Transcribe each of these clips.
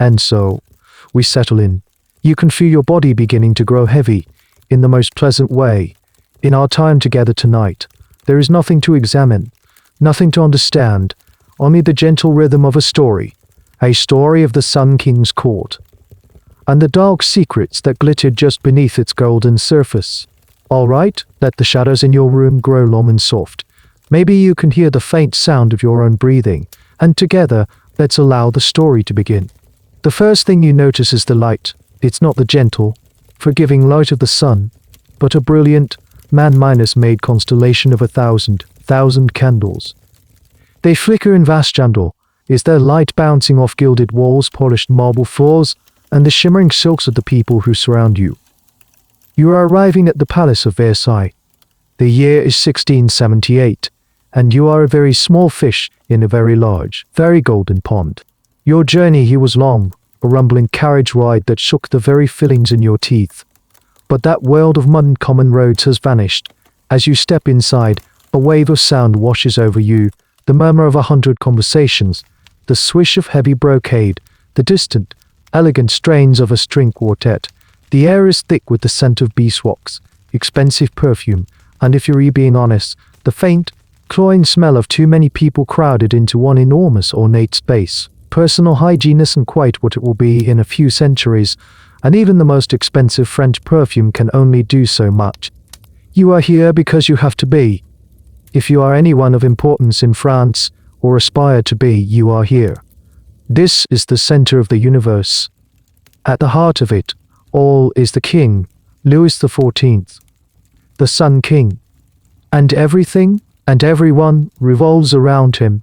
And so, we settle in. You can feel your body beginning to grow heavy, in the most pleasant way. In our time together tonight, there is nothing to examine, nothing to understand, only the gentle rhythm of a story of the Sun King's court, and the dark secrets that glittered just beneath its golden surface. All right, let the shadows in your room grow long and soft. Maybe you can hear the faint sound of your own breathing, and together, let's allow the story to begin. The first thing you notice is the light. It's not the gentle, forgiving light of the sun, but a brilliant, man-made constellation of 1,000 candles. They flicker in vast chandel, is their light bouncing off gilded walls, polished marble floors, and the shimmering silks of the people who surround you. You are arriving at the Palace of Versailles. The year is 1678, and you are a very small fish in a very large, very golden pond. Your journey here was long, a rumbling carriage ride that shook the very fillings in your teeth. But that world of mud and common roads has vanished. As you step inside, a wave of sound washes over you, the murmur of 100 conversations, the swish of heavy brocade, the distant, elegant strains of a string quartet. The air is thick with the scent of beeswax, expensive perfume, and if you're being honest, the faint, cloying smell of too many people crowded into one enormous ornate space. Personal hygiene isn't quite what it will be in a few centuries, and even the most expensive French perfume can only do so much. You are here because you have to be. If you are anyone of importance in France, or aspire to be, you are here. This is the center of the universe. At the heart of it all is the King, Louis XIV, the Sun King. And everything and everyone revolves around him.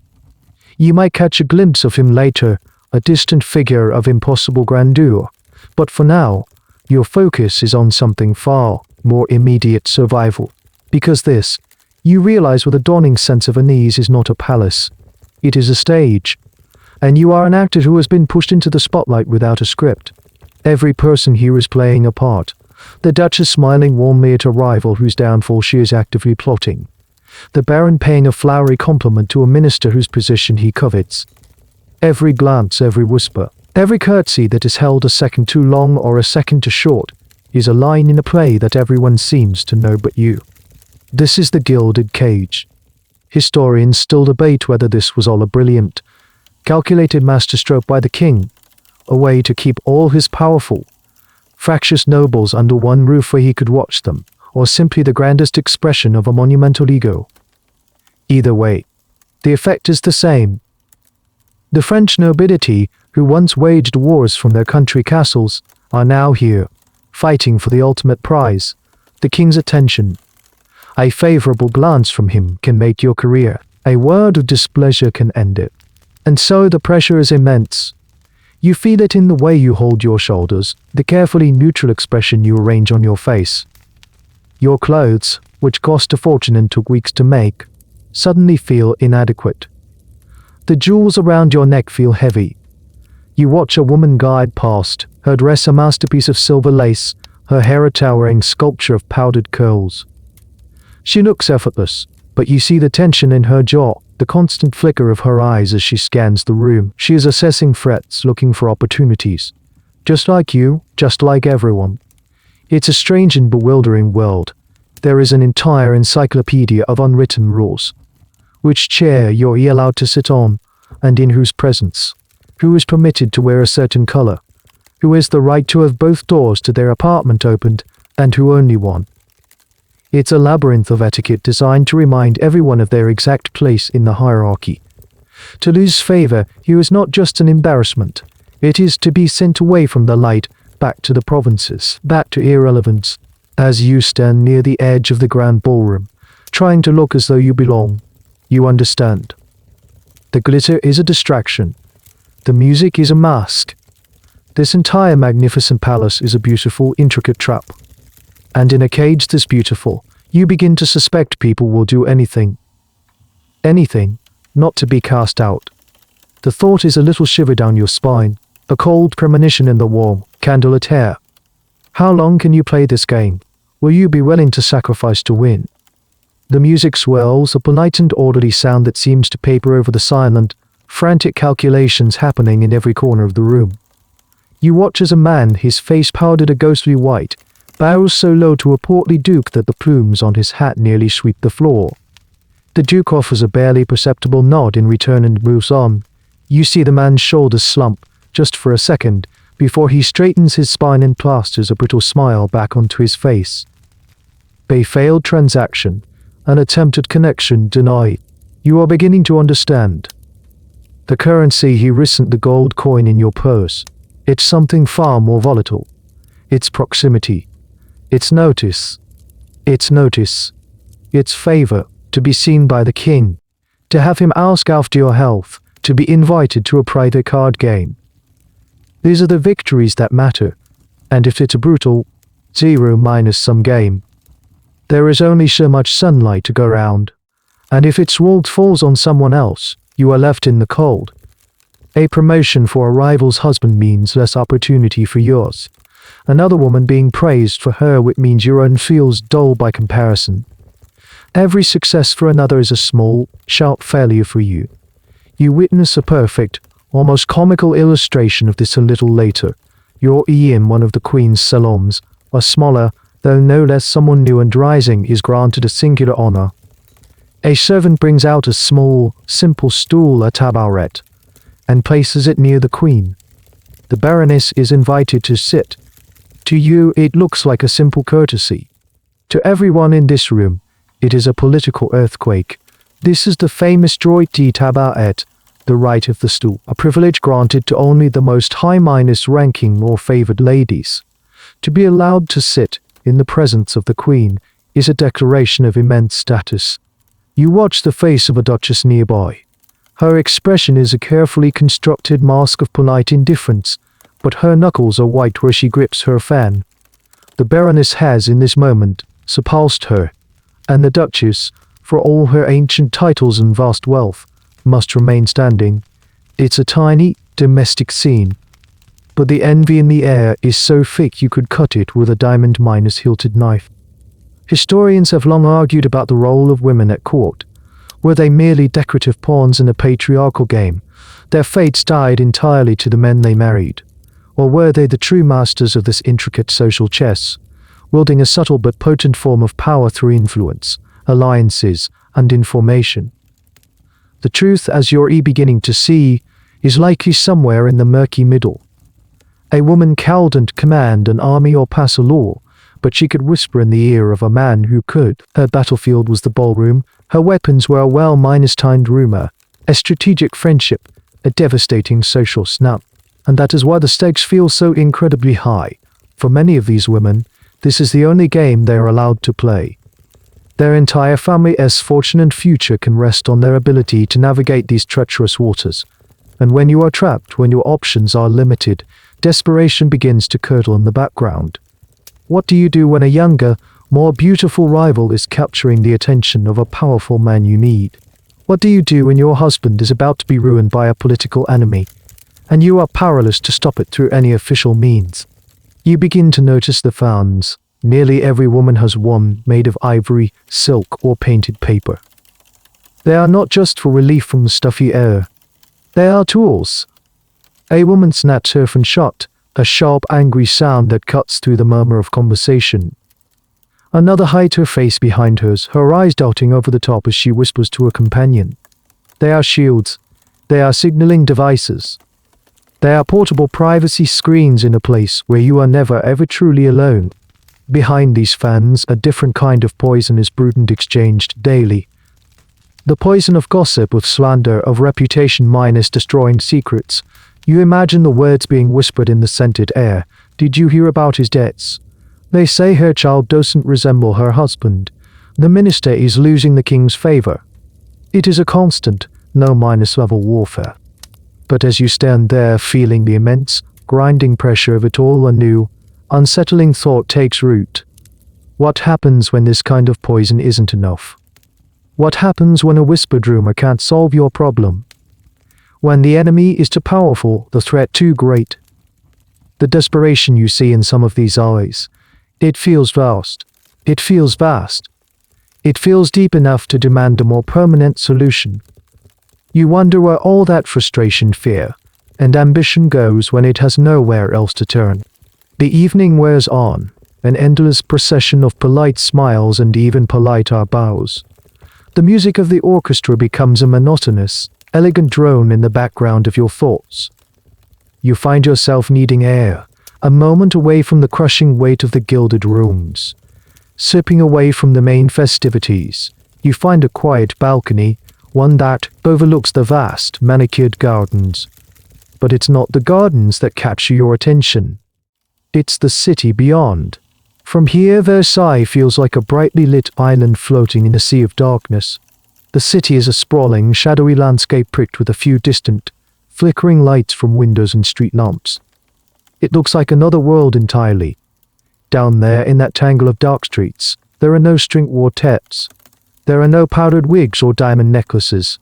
You might catch a glimpse of him later, a distant figure of impossible grandeur. But for now, your focus is on something far more immediate: survival. Because this, you realize with a dawning sense of unease, is not a palace. It is a stage. And you are an actor who has been pushed into the spotlight without a script. Every person here is playing a part. The Duchess smiling warmly at a rival whose downfall she is actively plotting. The Baron paying a flowery compliment to a minister whose position he covets. Every glance, every whisper, every curtsy that is held a second too long or a second too short is a line in a play that everyone seems to know but you. This is the Gilded Cage. Historians still debate whether this was all a brilliant, calculated masterstroke by the king, a way to keep all his powerful, fractious nobles under one roof where he could watch them, or simply the grandest expression of a monumental ego. Either way, the effect is the same. The French nobility, who once waged wars from their country castles, are now here, fighting for the ultimate prize, the king's attention. A favorable glance from him can make your career. A word of displeasure can end it. And so the pressure is immense. You feel it in the way you hold your shoulders, the carefully neutral expression you arrange on your face. Your clothes, which cost a fortune and took weeks to make, suddenly feel inadequate. The jewels around your neck feel heavy. You watch a woman glide past, her dress a masterpiece of silver lace, her hair a towering sculpture of powdered curls. She looks effortless, but you see the tension in her jaw, the constant flicker of her eyes as she scans the room. She is assessing threats, looking for opportunities. Just like you, just like everyone. It's a strange and bewildering world. There is an entire encyclopedia of unwritten rules. Which chair you're allowed to sit on, and in whose presence. Who is permitted to wear a certain color. Who has the right to have both doors to their apartment opened, and who only one. It's a labyrinth of etiquette designed to remind everyone of their exact place in the hierarchy. To lose favor here is not just an embarrassment. It is to be sent away from the light, back to the provinces, back to irrelevance. As you stand near the edge of the grand ballroom, trying to look as though you belong, you understand. The glitter is a distraction. The music is a mask. This entire magnificent palace is a beautiful, intricate trap. And in a cage this beautiful, you begin to suspect people will do anything, not to be cast out. The thought is a little shiver down your spine, a cold premonition in the warm, candlelit air. How long can you play this game? Will you be willing to sacrifice to win? The music swells, a polite and orderly sound that seems to paper over the silent, frantic calculations happening in every corner of the room. You watch as a man, his face powdered a ghostly white, bows so low to a portly duke that the plumes on his hat nearly sweep the floor. The duke offers a barely perceptible nod in return and moves on. You see the man's shoulders slump, just for a second, before he straightens his spine and plasters a brittle smile back onto his face. A failed transaction, an attempted connection denied. You are beginning to understand. The currency here isn't the gold coin in your purse. It's something far more volatile. It's proximity. It's notice. It's notice. It's favor, to be seen by the king, to have him ask after your health, to be invited to a private card game. These are the victories that matter, and if it's a brutal 0-sum game, there is only so much sunlight to go round, and if its warmth falls on someone else, you are left in the cold. A promotion for a rival's husband means less opportunity for yours. Another woman being praised for her wit means your own feels dull by comparison. Every success for another is a small, sharp failure for you. You witness a perfect, almost comical illustration of this a little later. Your in one of the Queen's salons, a smaller, though no less someone new and rising, is granted a singular honor. A servant brings out a small, simple stool, a tabouret, and places it near the Queen. The Baroness is invited to sit. To you it looks like a simple courtesy. To everyone in this room, it is a political earthquake. This is the famous droit de tabouret, the right of the stool, a privilege granted to only the most high-ranking or favored ladies. To be allowed to sit in the presence of the Queen is a declaration of immense status. You watch the face of a duchess nearby. Her expression is a carefully constructed mask of polite indifference, but her knuckles are white where she grips her fan. The Baroness has, in this moment, surpassed her, and the Duchess, for all her ancient titles and vast wealth, must remain standing. It's a tiny, domestic scene, but the envy in the air is so thick you could cut it with a diamond-hilted knife. Historians have long argued about the role of women at court. Were they merely decorative pawns in a patriarchal game, their fates tied entirely to the men they married? Or were they the true masters of this intricate social chess, wielding a subtle but potent form of power through influence, alliances, and information? The truth, as you're beginning to see, is likely somewhere in the murky middle. A woman couldn't command an army or pass a law, but she could whisper in the ear of a man who could. Her battlefield was the ballroom, her weapons were a well-timed rumor, a strategic friendship, a devastating social snap. And that is why the stakes feel so incredibly high. For many of these women, this is the only game they are allowed to play. Their entire family's fortune and future can rest on their ability to navigate these treacherous waters. And when you are trapped, when your options are limited, desperation begins to curdle in the background. What do you do when a younger, more beautiful rival is capturing the attention of a powerful man you need? What do you do when your husband is about to be ruined by a political enemy, and you are powerless to stop it through any official means? You begin to notice the fans. Nearly every woman has one, made of ivory, silk, or painted paper. They are not just for relief from the stuffy air. They are tools. A woman snaps her fan shut, a sharp, angry sound that cuts through the murmur of conversation. Another hides her face behind hers, her eyes darting over the top as she whispers to her companion. They are shields. They are signaling devices. They are portable privacy screens in a place where you are never ever truly alone. Behind these fans, a different kind of poison is brewed and exchanged daily. The poison of gossip, of slander, of reputation minus destroying secrets. You imagine the words being whispered in the scented air. Did you hear about his debts? They say her child doesn't resemble her husband. The minister is losing the king's favor. It is a constant, no-level warfare. But as you stand there feeling the immense, grinding pressure of it all, a new, unsettling thought takes root. What happens when this kind of poison isn't enough? What happens when a whispered rumor can't solve your problem? When the enemy is too powerful, the threat too great? The desperation you see in some of these eyes, it feels vast. It feels vast. It feels deep enough to demand a more permanent solution. You wonder where all that frustration, fear, and ambition goes when it has nowhere else to turn. The evening wears on, an endless procession of polite smiles and even politer bows. The music of the orchestra becomes a monotonous, elegant drone in the background of your thoughts. You find yourself needing air, a moment away from the crushing weight of the gilded rooms. Sipping away from the main festivities, you find a quiet balcony, one that overlooks the vast, manicured gardens. But it's not the gardens that capture your attention. It's the city beyond. From here, Versailles feels like a brightly lit island floating in a sea of darkness. The city is a sprawling, shadowy landscape pricked with a few distant, flickering lights from windows and street lamps. It looks like another world entirely. Down there, in that tangle of dark streets, there are no string quartets. There are no powdered wigs or diamond necklaces.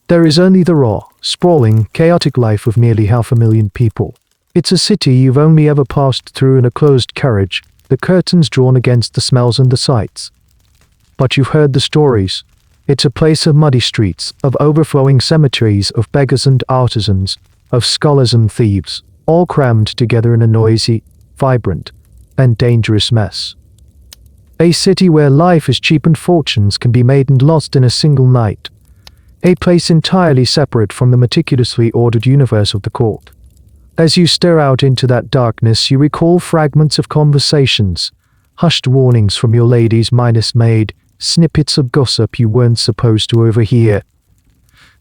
There is only the raw, sprawling, chaotic life of nearly 500,000 people. It's a city you've only ever passed through in a closed carriage, the curtains drawn against the smells and the sights. But you've heard the stories. It's a place of muddy streets, of overflowing cemeteries, of beggars and artisans, of scholars and thieves, all crammed together in a noisy, vibrant, and dangerous mess. A city where life is cheap and fortunes can be made and lost in a single night. A place entirely separate from the meticulously ordered universe of the court. As you stare out into that darkness, you recall fragments of conversations, hushed warnings from your lady's maid, snippets of gossip you weren't supposed to overhear.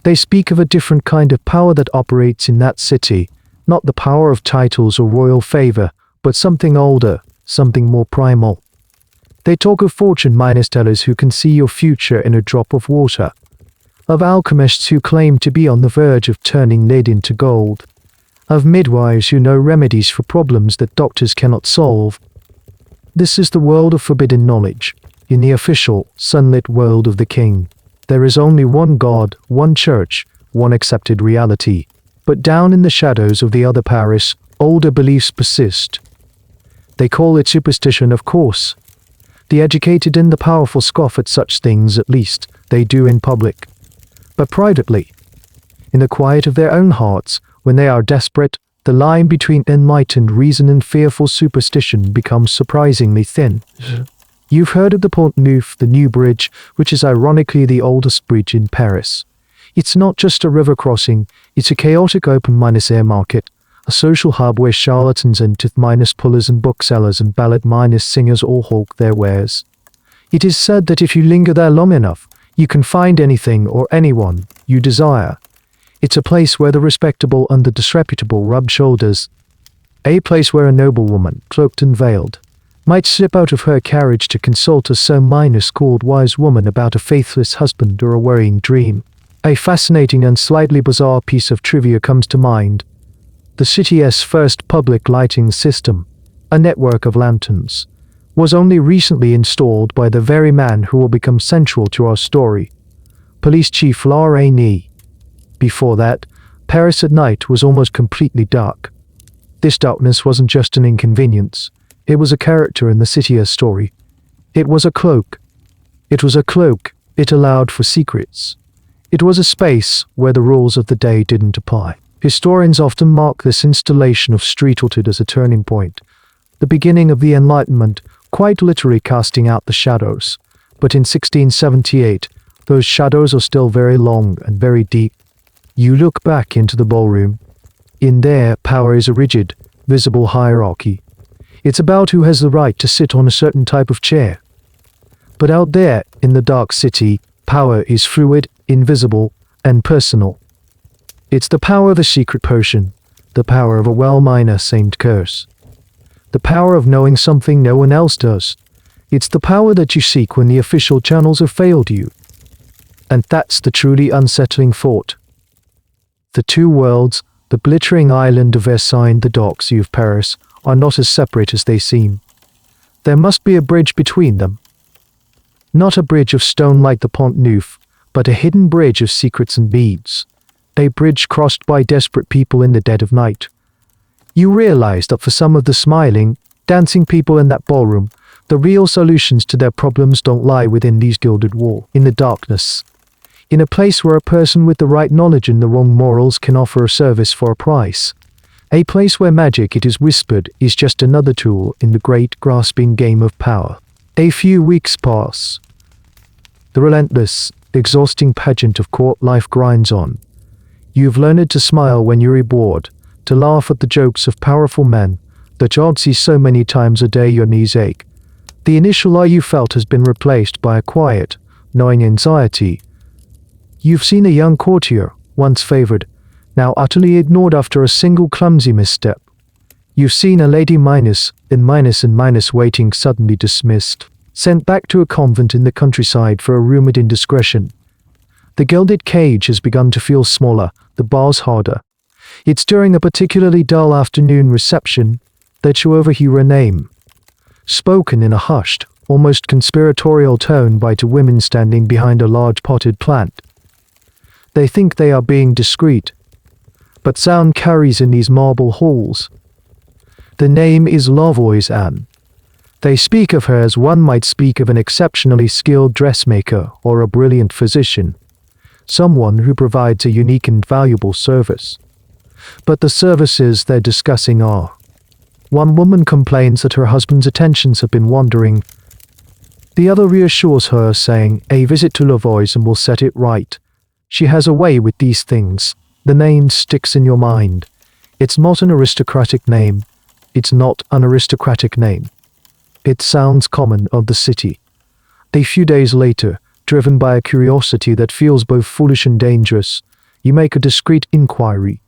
They speak of a different kind of power that operates in that city, not the power of titles or royal favor, but something older, something more primal. They talk of fortune tellers who can see your future in a drop of water, of alchemists who claim to be on the verge of turning lead into gold, of midwives who know remedies for problems that doctors cannot solve. This is the world of forbidden knowledge. In the official, sunlit world of the king, there is only one God, one church, one accepted reality. But down in the shadows of the other Paris, older beliefs persist. They call it superstition, of course. The educated and the powerful scoff at such things, at least they do in public. But privately, in the quiet of their own hearts, when they are desperate, the line between enlightened reason and fearful superstition becomes surprisingly thin. You've heard of the Pont Neuf, the new bridge, which is ironically the oldest bridge in Paris. It's not just a river crossing, it's a chaotic open-air market, a social hub where charlatans and tooth-pullers and booksellers and ballad-singers all hawk their wares. It is said that if you linger there long enough, you can find anything or anyone you desire. It's a place where the respectable and the disreputable rub shoulders. A place where a noblewoman, cloaked and veiled, might slip out of her carriage to consult a so-called wise woman about a faithless husband or a worrying dream. A fascinating and slightly bizarre piece of trivia comes to mind. The city's first public lighting system, a network of lanterns, was only recently installed by the very man who will become central to our story, Police Chief Serene. Before that, Paris at night was almost completely dark. This darkness wasn't just an inconvenience. It was a character in the city's story. It was a cloak. It was a cloak. It allowed for secrets. It was a space where the rules of the day didn't apply. Historians often mark this installation of streethood as a turning point, the beginning of the Enlightenment, quite literally casting out the shadows. But in 1678, those shadows are still very long and very deep. You look back into the ballroom. In there, power is a rigid, visible hierarchy. It's about who has the right to sit on a certain type of chair. But out there, in the dark city, power is fluid, invisible, and personal. It's the power of a secret potion, the power of a well-samed curse, the power of knowing something no one else does. It's the power that you seek when the official channels have failed you. And that's the truly unsettling thought. The two worlds, the glittering island of Versailles and the dark sea of Paris, are not as separate as they seem. There must be a bridge between them. Not a bridge of stone like the Pont Neuf, but a hidden bridge of secrets and beads. A bridge crossed by desperate people in the dead of night. You realize that for some of the smiling, dancing people in that ballroom, the real solutions to their problems don't lie within these gilded walls. In the darkness, In a place where a person with the right knowledge and the wrong morals can offer a service for a price. A place where magic, it is whispered, is just another tool in the great grasping game of power. A few weeks pass. The relentless, exhausting pageant of court life grinds on. You've learned to smile when you're bored, to laugh at the jokes of powerful men, that you see so many times a day your knees ache. The initial awe you felt has been replaced by a quiet, gnawing anxiety. You've seen a young courtier, once favored, now utterly ignored after a single clumsy misstep. You've seen a lady minus waiting suddenly dismissed, sent back to a convent in the countryside for a rumored indiscretion. The gilded cage has begun to feel smaller, the bars harder. It's during a particularly dull afternoon reception that you overhear a name, spoken in a hushed, almost conspiratorial tone by two women standing behind a large potted plant. They think they are being discreet, but sound carries in these marble halls. The name is Françoise-Athénaïs. They speak of her as one might speak of an exceptionally skilled dressmaker or a brilliant physician, someone who provides a unique and valuable service. But the services they're discussing are: one woman complains that her husband's attentions have been wandering. The other reassures her, saying, "A visit to Françoise will set it right. She has a way with these things." The name sticks in your mind. It's not an aristocratic name. It's not an aristocratic name. It sounds common of the city. A few days later, driven by a curiosity that feels both foolish and dangerous, you make a discreet inquiry.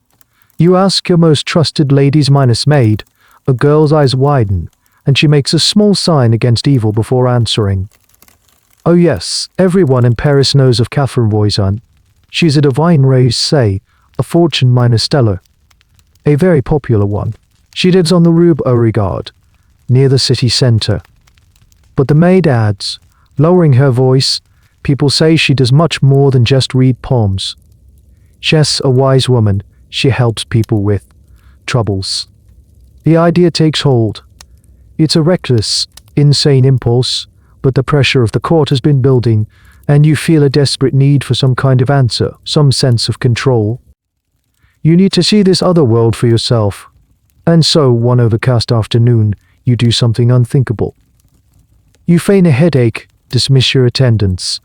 You ask your most trusted lady's maid. A girl's eyes widen, and she makes a small sign against evil before answering. "Oh yes, everyone in Paris knows of Catherine Voisin. She's a divine race, say, a fortune stellar. A very popular one. She lives on the Rue Beauregard, near the city center." But the maid adds, lowering her voice, "People say she does much more than just read poems. She's a wise woman. She helps people with troubles." The idea takes hold. It's a reckless, insane impulse, but the pressure of the court has been building, and you feel a desperate need for some kind of answer, some sense of control. You need to see this other world for yourself. And so, one overcast afternoon, you do something unthinkable. You feign a headache, dismiss your attendants,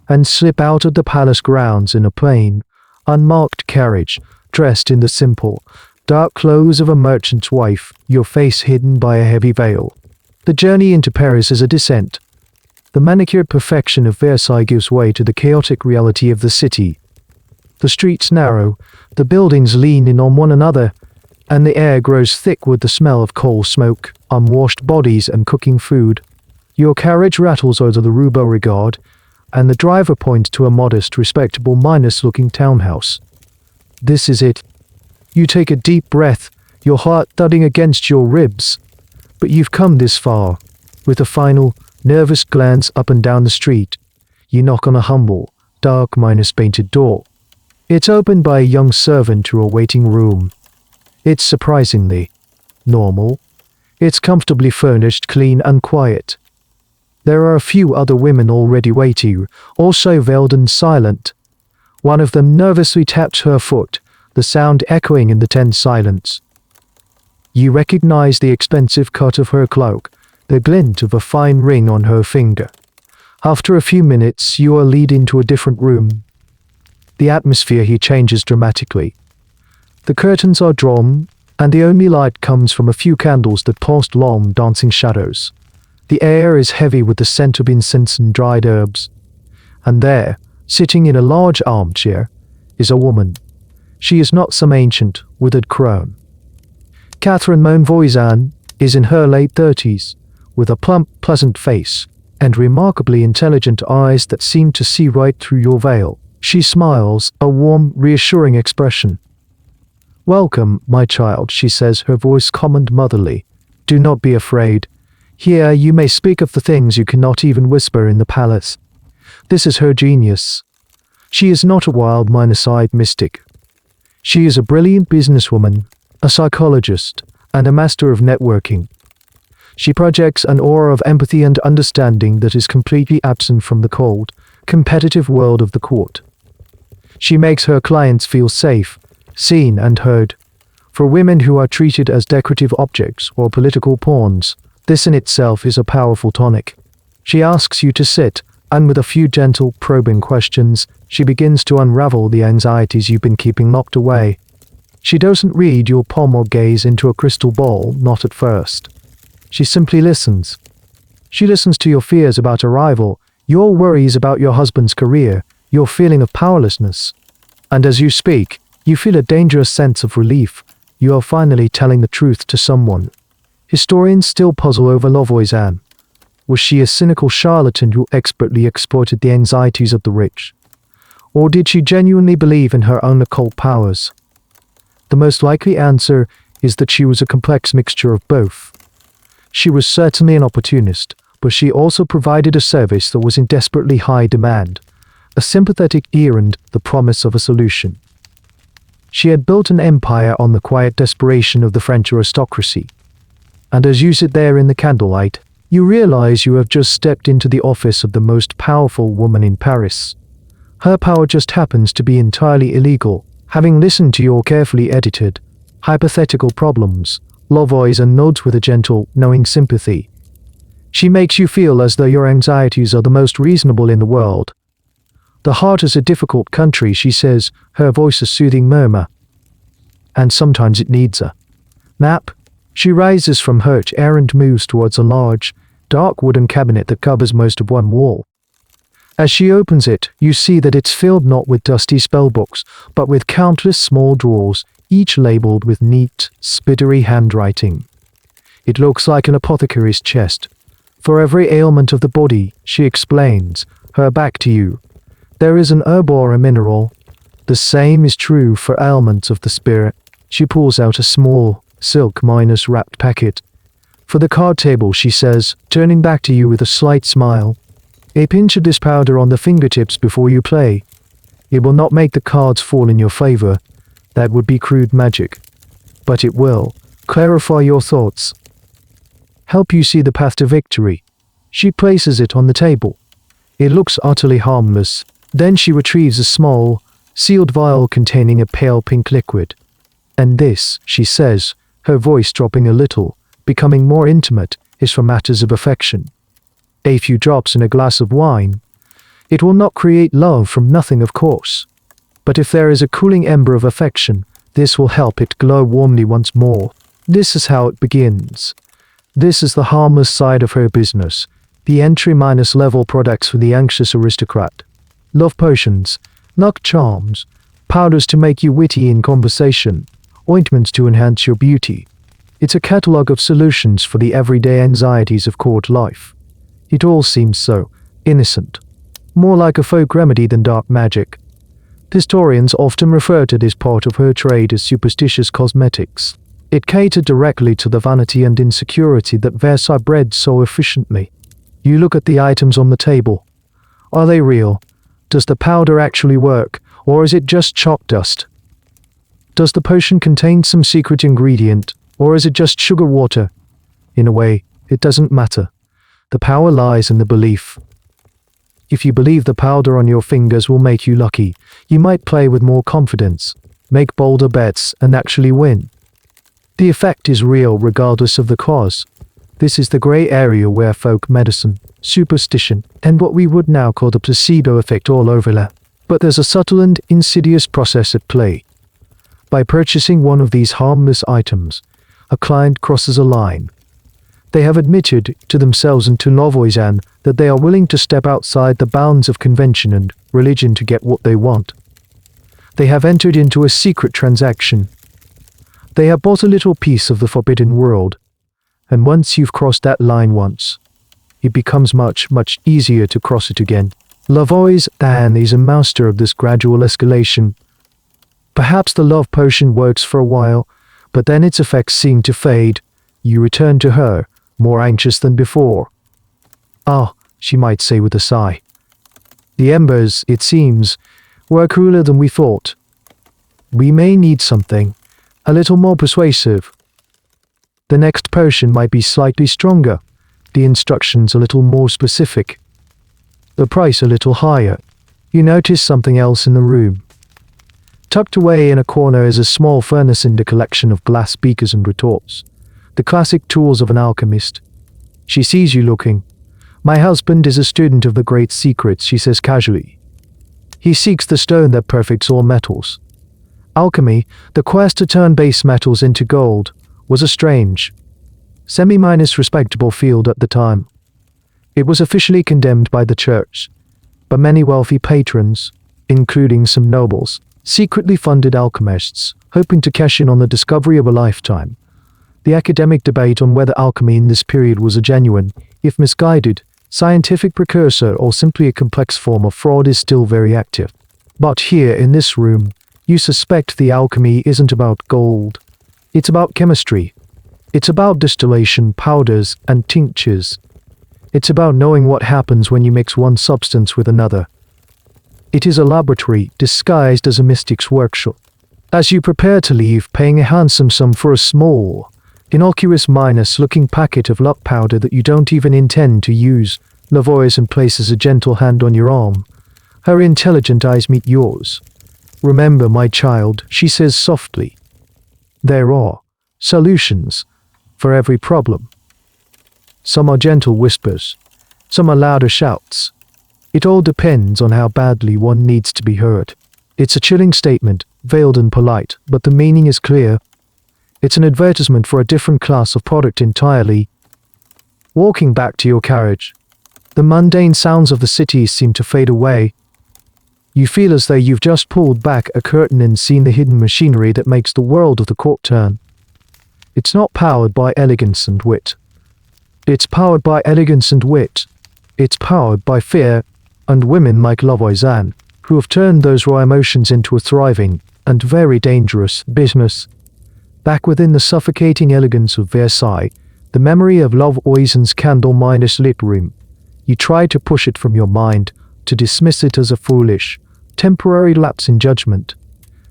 and slip out of the palace grounds in a plain, unmarked carriage, dressed in the simple, dark clothes of a merchant's wife, your face hidden by a heavy veil. The journey into Paris is a descent. The manicured perfection of Versailles gives way to the chaotic reality of the city. The streets narrow, the buildings lean in on one another, and the air grows thick with the smell of coal smoke, unwashed bodies, and cooking food. Your carriage rattles over the Rue Beauregard, and the driver points to a modest, respectable, looking townhouse. This is it. You take a deep breath, your heart thudding against your ribs. But you've come this far. With a final, nervous glance up and down the street, you knock on a humble, dark, painted door. It's opened by a young servant to a waiting room. It's surprisingly normal. It's comfortably furnished, clean and quiet. There are a few other women already waiting, also veiled and silent. One of them nervously taps her foot, the sound echoing in the tense silence. You recognize the expensive cut of her cloak, the glint of a fine ring on her finger. After a few minutes, you are led into a different room. The atmosphere here changes dramatically. The curtains are drawn, and the only light comes from a few candles that cast long, dancing shadows. The air is heavy with the scent of incense and dried herbs. And there, sitting in a large armchair, is a woman. She is not some ancient, withered crone. Catherine Voisin is in her late 30s, with a plump, pleasant face, and remarkably intelligent eyes that seem to see right through your veil. She smiles, a warm, reassuring expression. "Welcome, my child," she says, her voice calm and motherly. "Do not be afraid. Here you may speak of the things you cannot even whisper in the palace." This is her genius. She is not a wild, minor-eyed mystic. She is a brilliant businesswoman, a psychologist, and a master of networking. She projects an aura of empathy and understanding that is completely absent from the cold, competitive world of the court. She makes her clients feel safe, seen and heard. For women who are treated as decorative objects or political pawns, this in itself is a powerful tonic. She asks you to sit, and with a few gentle, probing questions, she begins to unravel the anxieties you've been keeping locked away. She doesn't read your palm or gaze into a crystal ball, not at first. She simply listens. She listens to your fears about arrival, your worries about your husband's career, your feeling of powerlessness. And as you speak, you feel a dangerous sense of relief. You are finally telling the truth to someone. Historians still puzzle over Françoise-Athénaïs. Was she a cynical charlatan who expertly exploited the anxieties of the rich? Or did she genuinely believe in her own occult powers? The most likely answer is that she was a complex mixture of both. She was certainly an opportunist, but she also provided a service that was in desperately high demand, a sympathetic ear and the promise of a solution. She had built an empire on the quiet desperation of the French aristocracy. And as you sit there in the candlelight, you realize you have just stepped into the office of the most powerful woman in Paris. Her power just happens to be entirely illegal, having listened to your carefully edited, hypothetical problems, Françoise and nods with a gentle, knowing sympathy. She makes you feel as though your anxieties are the most reasonable in the world. The heart is a difficult country, she says, her voice a soothing murmur. And sometimes it needs a nap. She rises from her chair and moves towards a large, dark wooden cabinet that covers most of one wall. As she opens it, you see that it's filled not with dusty spellbooks, but with countless small drawers, each labeled with neat, spittery handwriting. It looks like an apothecary's chest. For every ailment of the body, she explains, her back to you, there is an herb or a mineral. The same is true for ailments of the spirit. She pulls out a small, silk-wrapped packet. For the card table, she says, turning back to you with a slight smile. A pinch of this powder on the fingertips before you play. It will not make the cards fall in your favor. That would be crude magic. But it will clarify your thoughts. Help you see the path to victory. She places it on the table. It looks utterly harmless. Then she retrieves a small, sealed vial containing a pale pink liquid. And this, she says, her voice dropping a little, becoming more intimate, is for matters of affection. A few drops in a glass of wine. It will not create love from nothing, of course. But if there is a cooling ember of affection, this will help it glow warmly once more. This is how it begins. This is the harmless side of her business, the entry-level products for the anxious aristocrat. Love potions, luck charms, powders to make you witty in conversation, ointments to enhance your beauty. It's a catalogue of solutions for the everyday anxieties of court life. It all seems so innocent, more like a folk remedy than dark magic. Historians often refer to this part of her trade as superstitious cosmetics. It catered directly to the vanity and insecurity that Versailles bred so efficiently. You look at the items on the table. Are they real? Does the powder actually work, or is it just chalk dust? Does the potion contain some secret ingredient, or is it just sugar water? In a way, it doesn't matter. The power lies in the belief. If you believe the powder on your fingers will make you lucky, you might play with more confidence, make bolder bets, and actually win. The effect is real regardless of the cause. This is the grey area where folk medicine, superstition, and what we would now call the placebo effect all overlap. But there's a subtle and insidious process at play. By purchasing one of these harmless items, a client crosses a line. They have admitted to themselves and to Françoise-Athénaïs that they are willing to step outside the bounds of convention and religion to get what they want. They have entered into a secret transaction. They have bought a little piece of the forbidden world. And once you've crossed that line once, it becomes much, much easier to cross it again. Françoise-Athénaïs is a master of this gradual escalation. Perhaps the love potion works for a while, but then its effects seem to fade. You return to her, more anxious than before. Ah, she might say with a sigh. The embers, it seems, were cooler than we thought. We may need something a little more persuasive. The next potion might be slightly stronger, the instructions a little more specific, the price a little higher. You notice something else in the room. Tucked away in a corner is a small furnace and a collection of glass beakers and retorts, the classic tools of an alchemist. She sees you looking. My husband is a student of the great secrets, she says casually. He seeks the stone that perfects all metals. Alchemy, the quest to turn base metals into gold, was a strange, semi-respectable field at the time. It was officially condemned by the church, but many wealthy patrons, including some nobles, secretly funded alchemists, hoping to cash in on the discovery of a lifetime. The academic debate on whether alchemy in this period was a genuine, if misguided, scientific precursor or simply a complex form of fraud is still very active. But here in this room, you suspect the alchemy isn't about gold. It's about chemistry. It's about distillation, powders, and tinctures. It's about knowing what happens when you mix one substance with another. It is a laboratory disguised as a mystic's workshop. As you prepare to leave, paying a handsome sum for a small, innocuous looking packet of luck powder that you don't even intend to use, Lavoisier places a gentle hand on your arm. Her intelligent eyes meet yours. Remember, my child, she says softly. There are solutions for every problem. Some are gentle whispers, some are louder shouts. It all depends on how badly one needs to be heard. It's a chilling statement, veiled and polite, but the meaning is clear. It's an advertisement for a different class of product entirely. Walking back to your carriage, the mundane sounds of the city seem to fade away. You feel as though you've just pulled back a curtain and seen the hidden machinery that makes the world of the court turn. It's not powered by elegance and wit. It's powered by elegance and wit. It's powered by fear and women like Lavoisier, who have turned those raw emotions into a thriving and very dangerous business. Back within the suffocating elegance of Versailles, the memory of Lavoisier's candle-lit room. You try to push it from your mind, to dismiss it as a foolish, temporary lapse in judgment.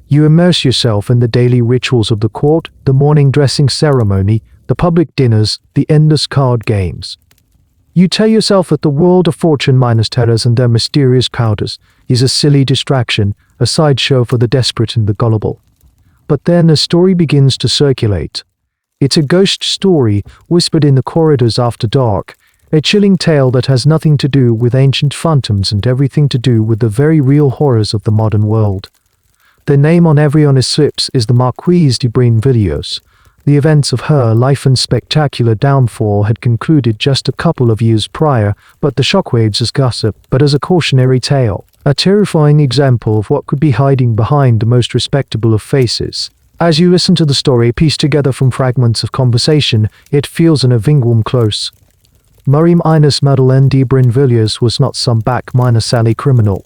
You immerse yourself in the daily rituals of the court, the morning dressing ceremony, the public dinners, the endless card games. You tell yourself that the world of fortune minus terrors and their mysterious powders is a silly distraction, a sideshow for the desperate and the gullible. But then a story begins to circulate. It's a ghost story whispered in the corridors after dark, a chilling tale that has nothing to do with ancient phantoms and everything to do with the very real horrors of the modern world. The name on everyone's lips is the Marquise de Brinvilliers. The events of her life and spectacular downfall had concluded just a couple of years prior, but the shockwaves as gossip, but as a cautionary tale, a terrifying example of what could be hiding behind the most respectable of faces. As you listen to the story pieced together from fragments of conversation, it feels unavingwom close. Marie-Madeleine de Brinvilliers was not some back-alley criminal.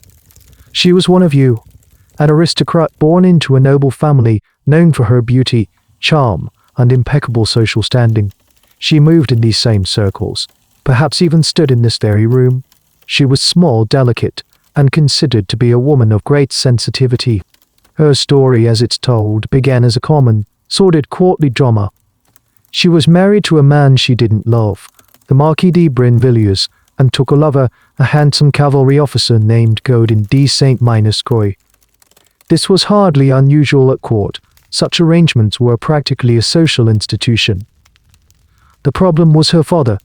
She was one of you, an aristocrat born into a noble family, known for her beauty, charm, and impeccable social standing. She moved in these same circles, perhaps even stood in this very room. She was small, delicate, and considered to be a woman of great sensitivity. Her story, as it's told, began as a common, sordid courtly drama. She was married to a man she didn't love, the Marquis de Brinvilliers, and took a lover, a handsome cavalry officer named Gaudin de Saint-Croix. This was hardly unusual at court. Such arrangements were practically a social institution. The problem was her father.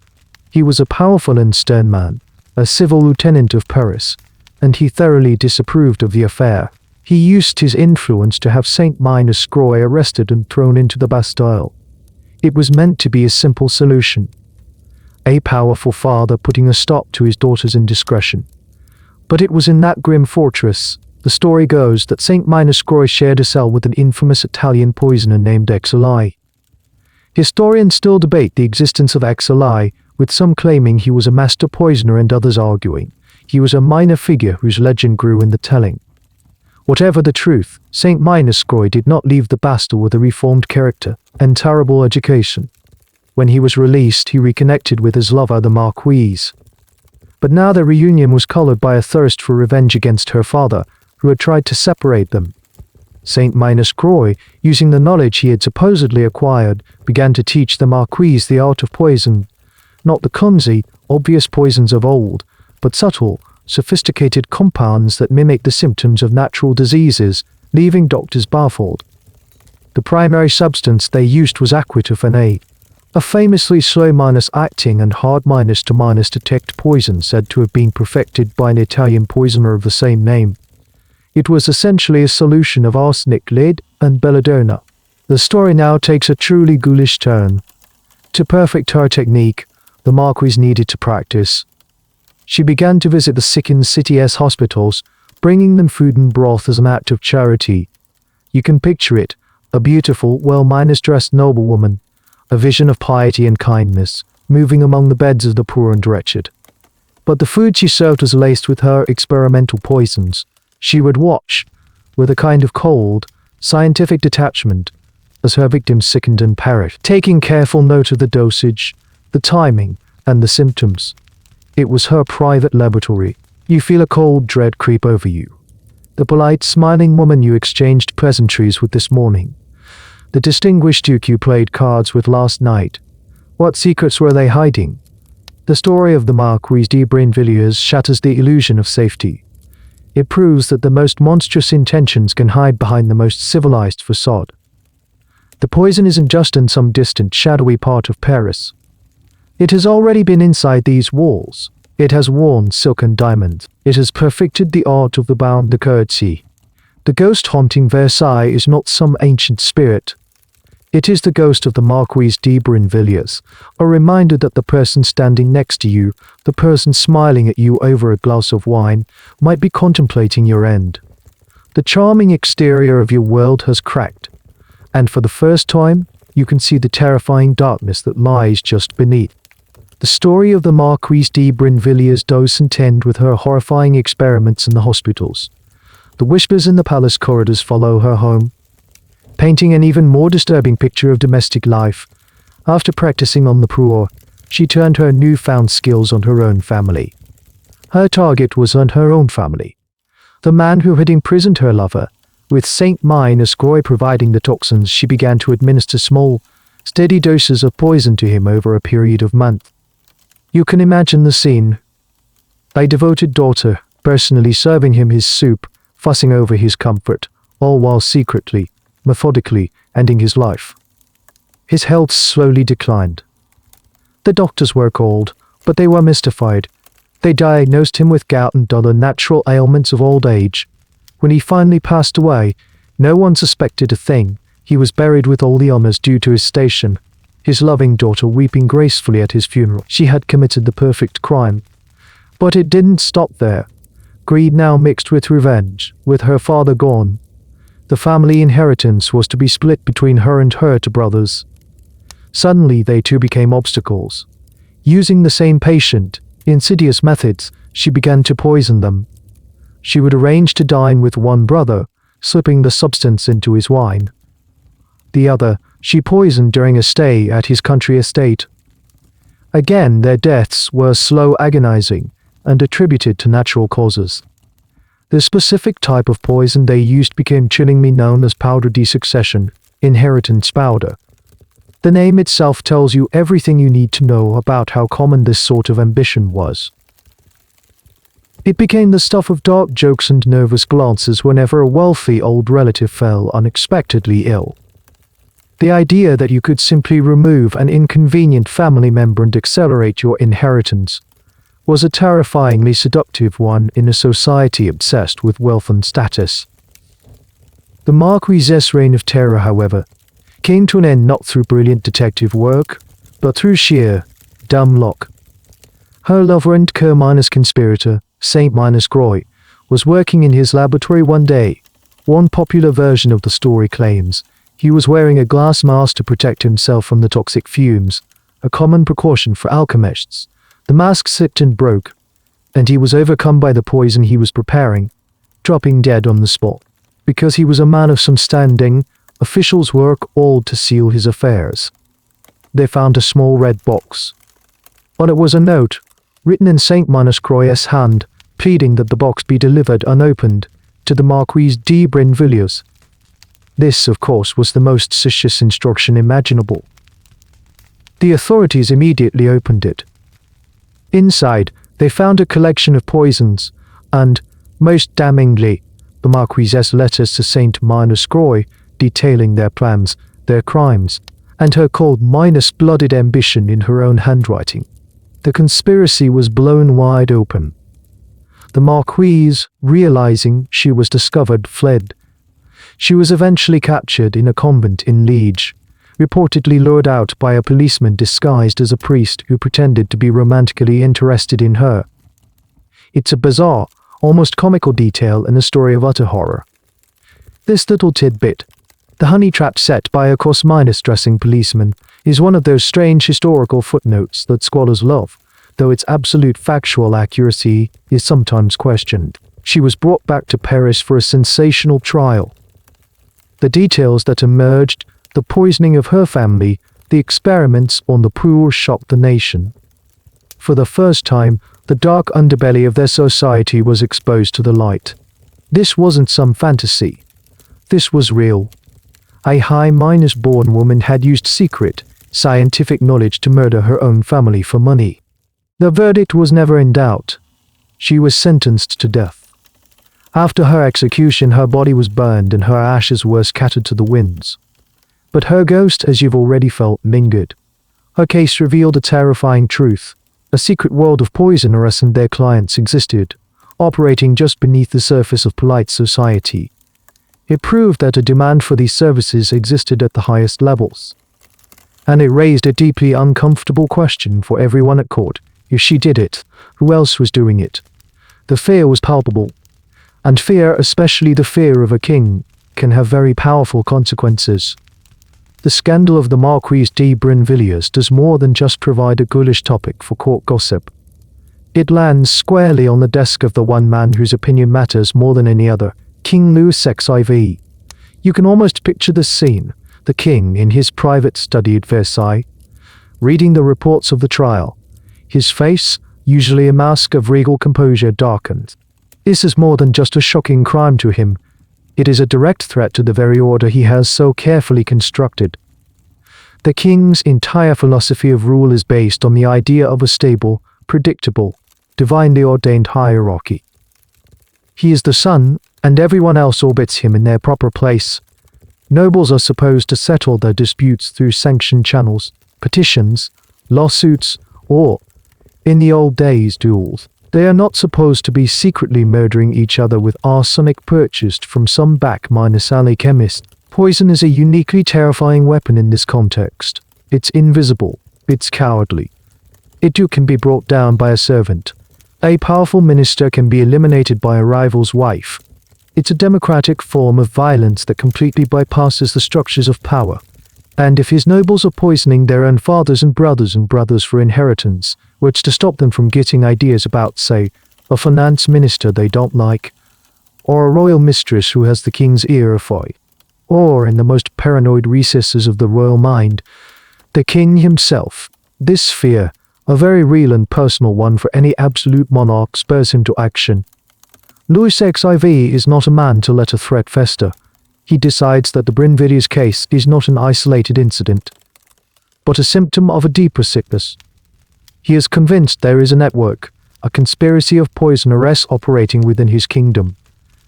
He was a powerful and stern man, a civil lieutenant of Paris, and he thoroughly disapproved of the affair. He used his influence to have Saint-Croix arrested and thrown into the Bastille. It was meant to be a simple solution. A powerful father putting a stop to his daughter's indiscretion. But it was in that grim fortress, the story goes, that Saint-Croix shared a cell with an infamous Italian poisoner named Exali. Historians still debate the existence of Exali, with some claiming he was a master poisoner and others arguing he was a minor figure whose legend grew in the telling. Whatever the truth, Saint-Croix did not leave the Bastille with a reformed character and terrible education. When he was released, he reconnected with his lover, the Marquise. But now their reunion was colored by a thirst for revenge against her father, who had tried to separate them. Saint-Croix, using the knowledge he had supposedly acquired, began to teach the Marquise the art of poison. Not the clumsy, obvious poisons of old, but subtle, sophisticated compounds that mimic the symptoms of natural diseases leaving doctors baffled. The primary substance they used was aquatophen, a famously slow-acting and hard-to-detect poison said to have been perfected by an Italian poisoner of the same name. It was essentially a solution of arsenic, lead, and belladonna. The story now takes a truly ghoulish turn. To perfect her technique, the Marquise needed to practice. She began to visit the sick in the city's hospitals, bringing them food and broth as an act of charity. You can picture it, a beautiful, well-dressed noblewoman, a vision of piety and kindness, moving among the beds of the poor and wretched. But the food she served was laced with her experimental poisons. She would watch, with a kind of cold, scientific detachment, as her victims sickened and perished, taking careful note of the dosage, the timing, and the symptoms. It was her private laboratory. You feel a cold dread creep over you. The polite, smiling woman you exchanged pleasantries with this morning. The distinguished duke you played cards with last night. What secrets were they hiding? The story of the Marquise de Brinvilliers shatters the illusion of safety. It proves that the most monstrous intentions can hide behind the most civilized facade. The poison isn't just in some distant, shadowy part of Paris. It has already been inside these walls. It has worn silk and diamonds. It has perfected the art of the bain de courtesy. The ghost haunting Versailles is not some ancient spirit. It is the ghost of the Marquise de Brinvilliers, a reminder that the person standing next to you, the person smiling at you over a glass of wine, might be contemplating your end. The charming exterior of your world has cracked, and for the first time, you can see the terrifying darkness that lies just beneath. The story of the Marquise de Brinvilliers doesn't end with her horrifying experiments in the hospitals. The whispers in the palace corridors follow her home, painting an even more disturbing picture of domestic life. After practicing on the poor, she turned her newfound skills on her own family. Her target was on her own family. The man who had imprisoned her lover, with Saint Croix providing the toxins, she began to administer small, steady doses of poison to him over a period of months. You can imagine the scene. A devoted daughter, personally serving him his soup, fussing over his comfort, all while secretly, methodically, ending his life. His health slowly declined. The doctors were called, but they were mystified. They diagnosed him with gout and other natural ailments of old age. When he finally passed away, no one suspected a thing. He was buried with all the honors due to his station, his loving daughter weeping gracefully at his funeral. She had committed the perfect crime. But it didn't stop there. Greed now mixed with revenge, with her father gone. The family inheritance was to be split between her and her two brothers. Suddenly they too became obstacles. Using the same patient, insidious methods, she began to poison them. She would arrange to dine with one brother, slipping the substance into his wine. The other, she poisoned during a stay at his country estate. Again, their deaths were slow, agonizing, and attributed to natural causes. The specific type of poison they used became chillingly known as powder de succession, inheritance powder. The name itself tells you everything you need to know about how common this sort of ambition was. It became the stuff of dark jokes and nervous glances whenever a wealthy old relative fell unexpectedly ill. The idea that you could simply remove an inconvenient family member and accelerate your inheritance was a terrifyingly seductive one in a society obsessed with wealth and status. The Marquise's reign of terror, however, came to an end not through brilliant detective work, but through sheer dumb luck. Her lover and conspirator, Saint Croix, was working in his laboratory one day. One popular version of the story claims he was wearing a glass mask to protect himself from the toxic fumes, a common precaution for alchemists. The mask slipped and broke, and he was overcome by the poison he was preparing, dropping dead on the spot. Because he was a man of some standing, officials were called to seal his affairs. They found a small red box. On it was a note, written in Saint Croix's hand, pleading that the box be delivered unopened to the Marquise de Brinvilliers. This, of course, was the most suspicious instruction imaginable. The authorities immediately opened it. Inside, they found a collection of poisons, and, most damningly, the Marquise's letters to Saint Minus-Croix, detailing their plans, their crimes, and her cold minus-blooded ambition in her own handwriting. The conspiracy was blown wide open. The Marquise, realizing she was discovered, fled. She was eventually captured in a convent in Liege, reportedly lured out by a policeman disguised as a priest who pretended to be romantically interested in her. It's a bizarre, almost comical detail in a story of utter horror. This little tidbit, the honey trap set by a course-minus-dressing policeman, is one of those strange historical footnotes that scholars love, though its absolute factual accuracy is sometimes questioned. She was brought back to Paris for a sensational trial. The details that emerged, the poisoning of her family, the experiments on the poor, shocked the nation. For the first time, the dark underbelly of their society was exposed to the light. This wasn't some fantasy. This was real. A high-born woman had used secret, scientific knowledge to murder her own family for money. The verdict was never in doubt. She was sentenced to death. After her execution, her body was burned and her ashes were scattered to the winds. But her ghost, as you've already felt, lingered. Her case revealed a terrifying truth. A secret world of poisoners and their clients existed, operating just beneath the surface of polite society. It proved that a demand for these services existed at the highest levels. And it raised a deeply uncomfortable question for everyone at court. If she did it, who else was doing it? The fear was palpable. And fear, especially the fear of a king, can have very powerful consequences. The scandal of the Marquise de Brinvilliers does more than just provide a ghoulish topic for court gossip. It lands squarely on the desk of the one man whose opinion matters more than any other, King Louis XVI. You can almost picture the scene, the king in his private study at Versailles, reading the reports of the trial. His face, usually a mask of regal composure, darkened. This is more than just a shocking crime to him. It is a direct threat to the very order he has so carefully constructed. The king's entire philosophy of rule is based on the idea of a stable, predictable, divinely ordained hierarchy. He is the sun, and everyone else orbits him in their proper place. Nobles are supposed to settle their disputes through sanctioned channels, petitions, lawsuits, or, in the old days, duels. They are not supposed to be secretly murdering each other with arsenic purchased from some back-alley chemist. Poison is a uniquely terrifying weapon in this context. It's invisible. It's cowardly. It too can be brought down by a servant. A powerful minister can be eliminated by a rival's wife. It's a democratic form of violence that completely bypasses the structures of power. And if his nobles are poisoning their own fathers and brothers for inheritance, what's to stop them from getting ideas about, say, a finance minister they don't like, or a royal mistress who has the king's ear afire, or, in the most paranoid recesses of the royal mind, the king himself? This fear, a very real and personal one for any absolute monarch, spurs him to action. Louis XVI is not a man to let a threat fester. He decides that the Brinvilliers case is not an isolated incident, but a symptom of a deeper sickness. He is convinced there is a network, a conspiracy of poisoners operating within his kingdom,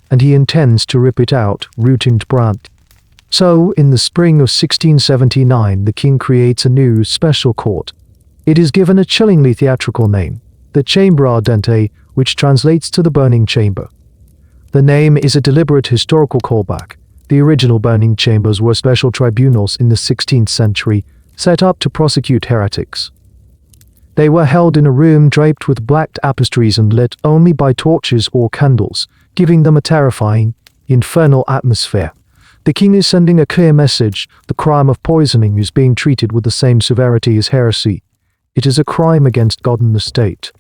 and he intends to rip it out, root and branch. So, in the spring of 1679, the king creates a new special court. It is given a chillingly theatrical name, the Chambre Ardente, which translates to the burning chamber. The name is a deliberate historical callback. The original burning chambers were special tribunals in the 16th century, set up to prosecute heretics. They were held in a room draped with black tapestries and lit only by torches or candles, giving them a terrifying, infernal atmosphere. The king is sending a clear message: the crime of poisoning is being treated with the same severity as heresy. It is a crime against God and the state.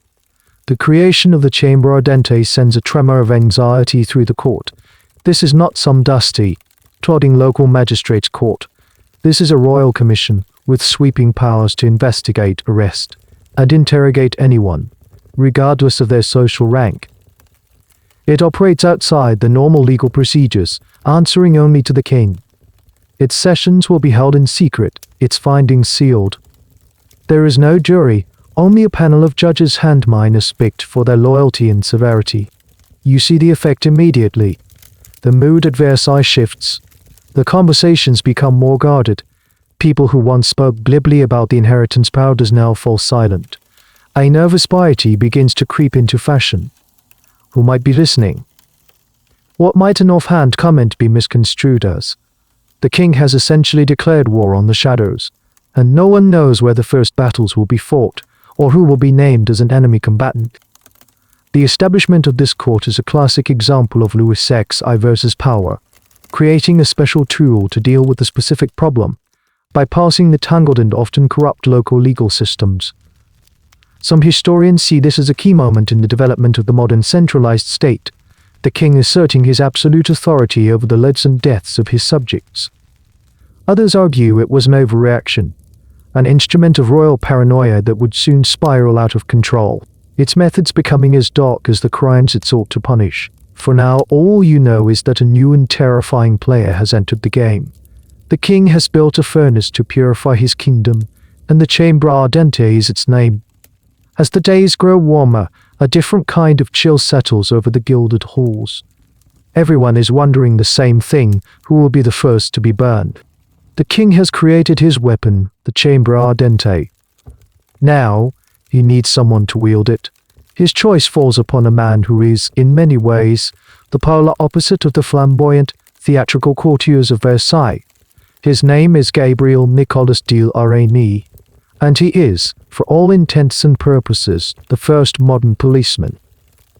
The creation of the Chambre Ardente sends a tremor of anxiety through the court. This is not some dusty, plodding local magistrate's court. This is a royal commission with sweeping powers to investigate, arrest, and interrogate anyone, regardless of their social rank. It operates outside the normal legal procedures, answering only to the king. Its sessions will be held in secret, its findings sealed. There is no jury, only a panel of judges hand-picked for their loyalty and severity. You see the effect immediately. The mood at Versailles shifts. The conversations become more guarded. People who once spoke glibly about the inheritance powders now fall silent. A nervous piety begins to creep into fashion. Who might be listening? What might an offhand comment be misconstrued as? The king has essentially declared war on the shadows, and no one knows where the first battles will be fought, or who will be named as an enemy combatant. The establishment of this court is a classic example of Louis XVI versus power, creating a special tool to deal with a specific problem, bypassing the tangled and often corrupt local legal systems. Some historians see this as a key moment in the development of the modern centralized state, the king asserting his absolute authority over the lives and deaths of his subjects. Others argue it was an overreaction, an instrument of royal paranoia that would soon spiral out of control, its methods becoming as dark as the crimes it sought to punish. For now, all you know is that a new and terrifying player has entered the game. The king has built a furnace to purify his kingdom, and the chamber ardente is its name. As the days grow warmer, a different kind of chill settles over the gilded halls. Everyone is wondering the same thing: who will be the first to be burned? The king has created his weapon, the chamber ardente. Now, he needs someone to wield it. His choice falls upon a man who is, in many ways, the polar opposite of the flamboyant, theatrical courtiers of Versailles. His name is Gabriel Nicolas de Laraigny, and he is, for all intents and purposes, the first modern policeman.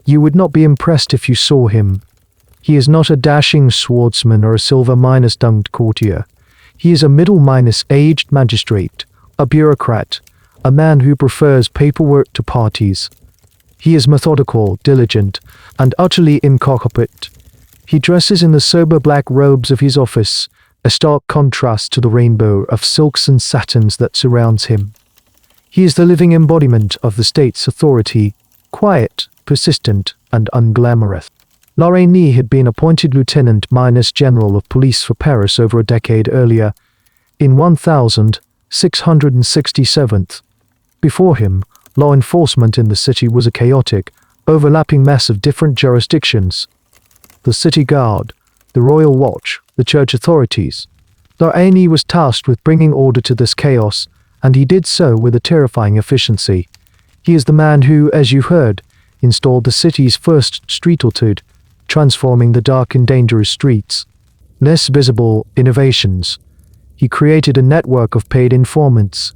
You would not be impressed if you saw him. He is not a dashing swordsman or a silver-dunked courtier. He is a middle-aged magistrate, a bureaucrat, a man who prefers paperwork to parties. He is methodical, diligent, and utterly incompetent. He dresses in the sober black robes of his office, a stark contrast to the rainbow of silks and satins that surrounds him. He is the living embodiment of the state's authority, quiet, persistent, and unglamorous. Laraigny had been appointed Lieutenant-General of Police for Paris over a decade earlier, in 1667. Before him, law enforcement in the city was a chaotic, overlapping mess of different jurisdictions. The city guard, the royal watch, the church authorities. Laraigny was tasked with bringing order to this chaos, and he did so with a terrifying efficiency. He is the man who, as you heard, installed the city's first street etude, transforming the dark and dangerous streets. Less visible innovations. He created a network of paid informants.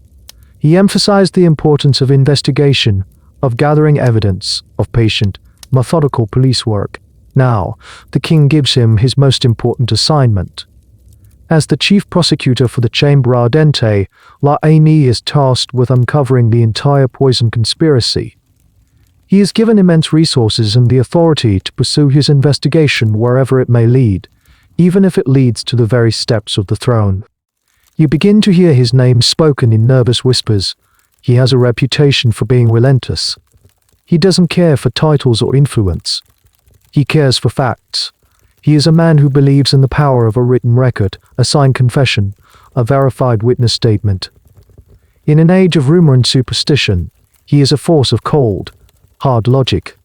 He emphasized the importance of investigation, of gathering evidence, of patient, methodical police work. Now, the king gives him his most important assignment. As the chief prosecutor for the chamber ardente, Laraigny is tasked with uncovering the entire poison conspiracy. He is given immense resources and the authority to pursue his investigation wherever it may lead, even if it leads to the very steps of the throne. You begin to hear his name spoken in nervous whispers. He has a reputation for being relentless. He doesn't care for titles or influence. He cares for facts. He is a man who believes in the power of a written record, a signed confession, a verified witness statement. In an age of rumor and superstition, he is a force of cold, hard logic.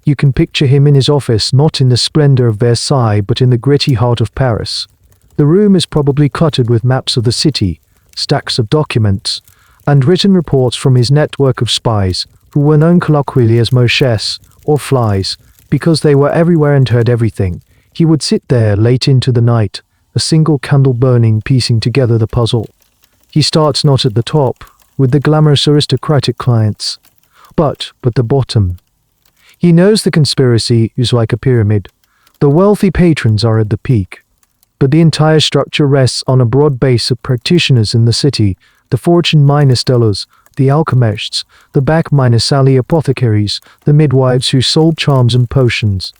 You can picture him in his office not in the splendor of Versailles but in the gritty heart of Paris. The room is probably cluttered with maps of the city, stacks of documents, and written reports from his network of spies, who were known colloquially as moches, or flies, because they were everywhere and heard everything. He would sit there late into the night, a single candle burning, piecing together the puzzle. He starts not at the top, with the glamorous aristocratic clients, but the bottom. He knows the conspiracy is like a pyramid. The wealthy patrons are at the peak, but the entire structure rests on a broad base of practitioners in the city, the fortune-minus tellers, the alchemists, the back-minus-alley apothecaries, the midwives who sold charms and potions.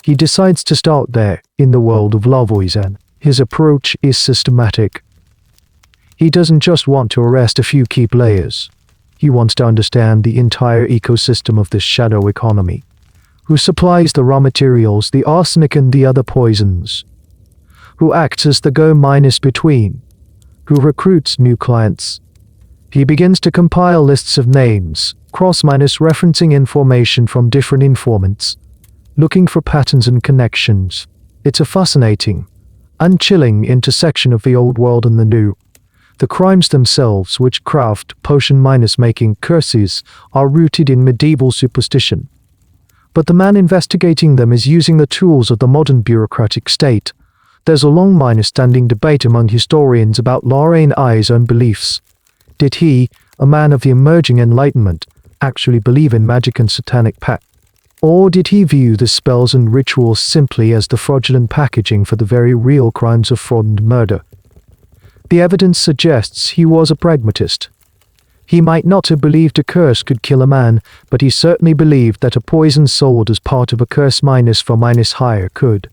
He decides to start there, in the world of Lavoisier. His approach is systematic. He doesn't just want to arrest a few key players. He wants to understand the entire ecosystem of this shadow economy. Who supplies the raw materials, the arsenic and the other poisons? Who acts as the go-between? Who recruits new clients? He begins to compile lists of names, cross-referencing information from different informants, looking for patterns and connections. It's a fascinating and chilling intersection of the old world and the new. The crimes themselves, witchcraft, potion minus making, curses, are rooted in medieval superstition. But the man investigating them is using the tools of the modern bureaucratic state. There's a long standing debate among historians about Lorraine-I's own beliefs. Did he, a man of the emerging Enlightenment, actually believe in magic and satanic pact? Or did he view the spells and rituals simply as the fraudulent packaging for the very real crimes of fraud and murder? The evidence suggests he was a pragmatist. He might not have believed a curse could kill a man, but he certainly believed that a poison sold as part of a curse minus for minus hire could.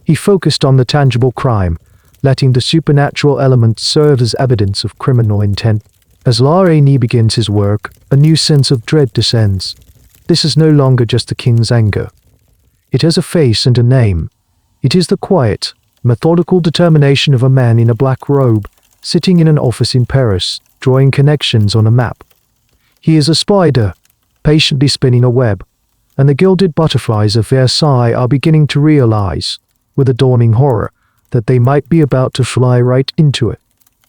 He focused on the tangible crime, letting the supernatural element serve as evidence of criminal intent. As Lorraine begins his work, a new sense of dread descends. This is no longer just the king's anger. It has a face and a name. It is the quiet, methodical determination of a man in a black robe, sitting in an office in Paris, drawing connections on a map. He is a spider, patiently spinning a web, and the gilded butterflies of Versailles are beginning to realize, with a dawning horror, that they might be about to fly right into it.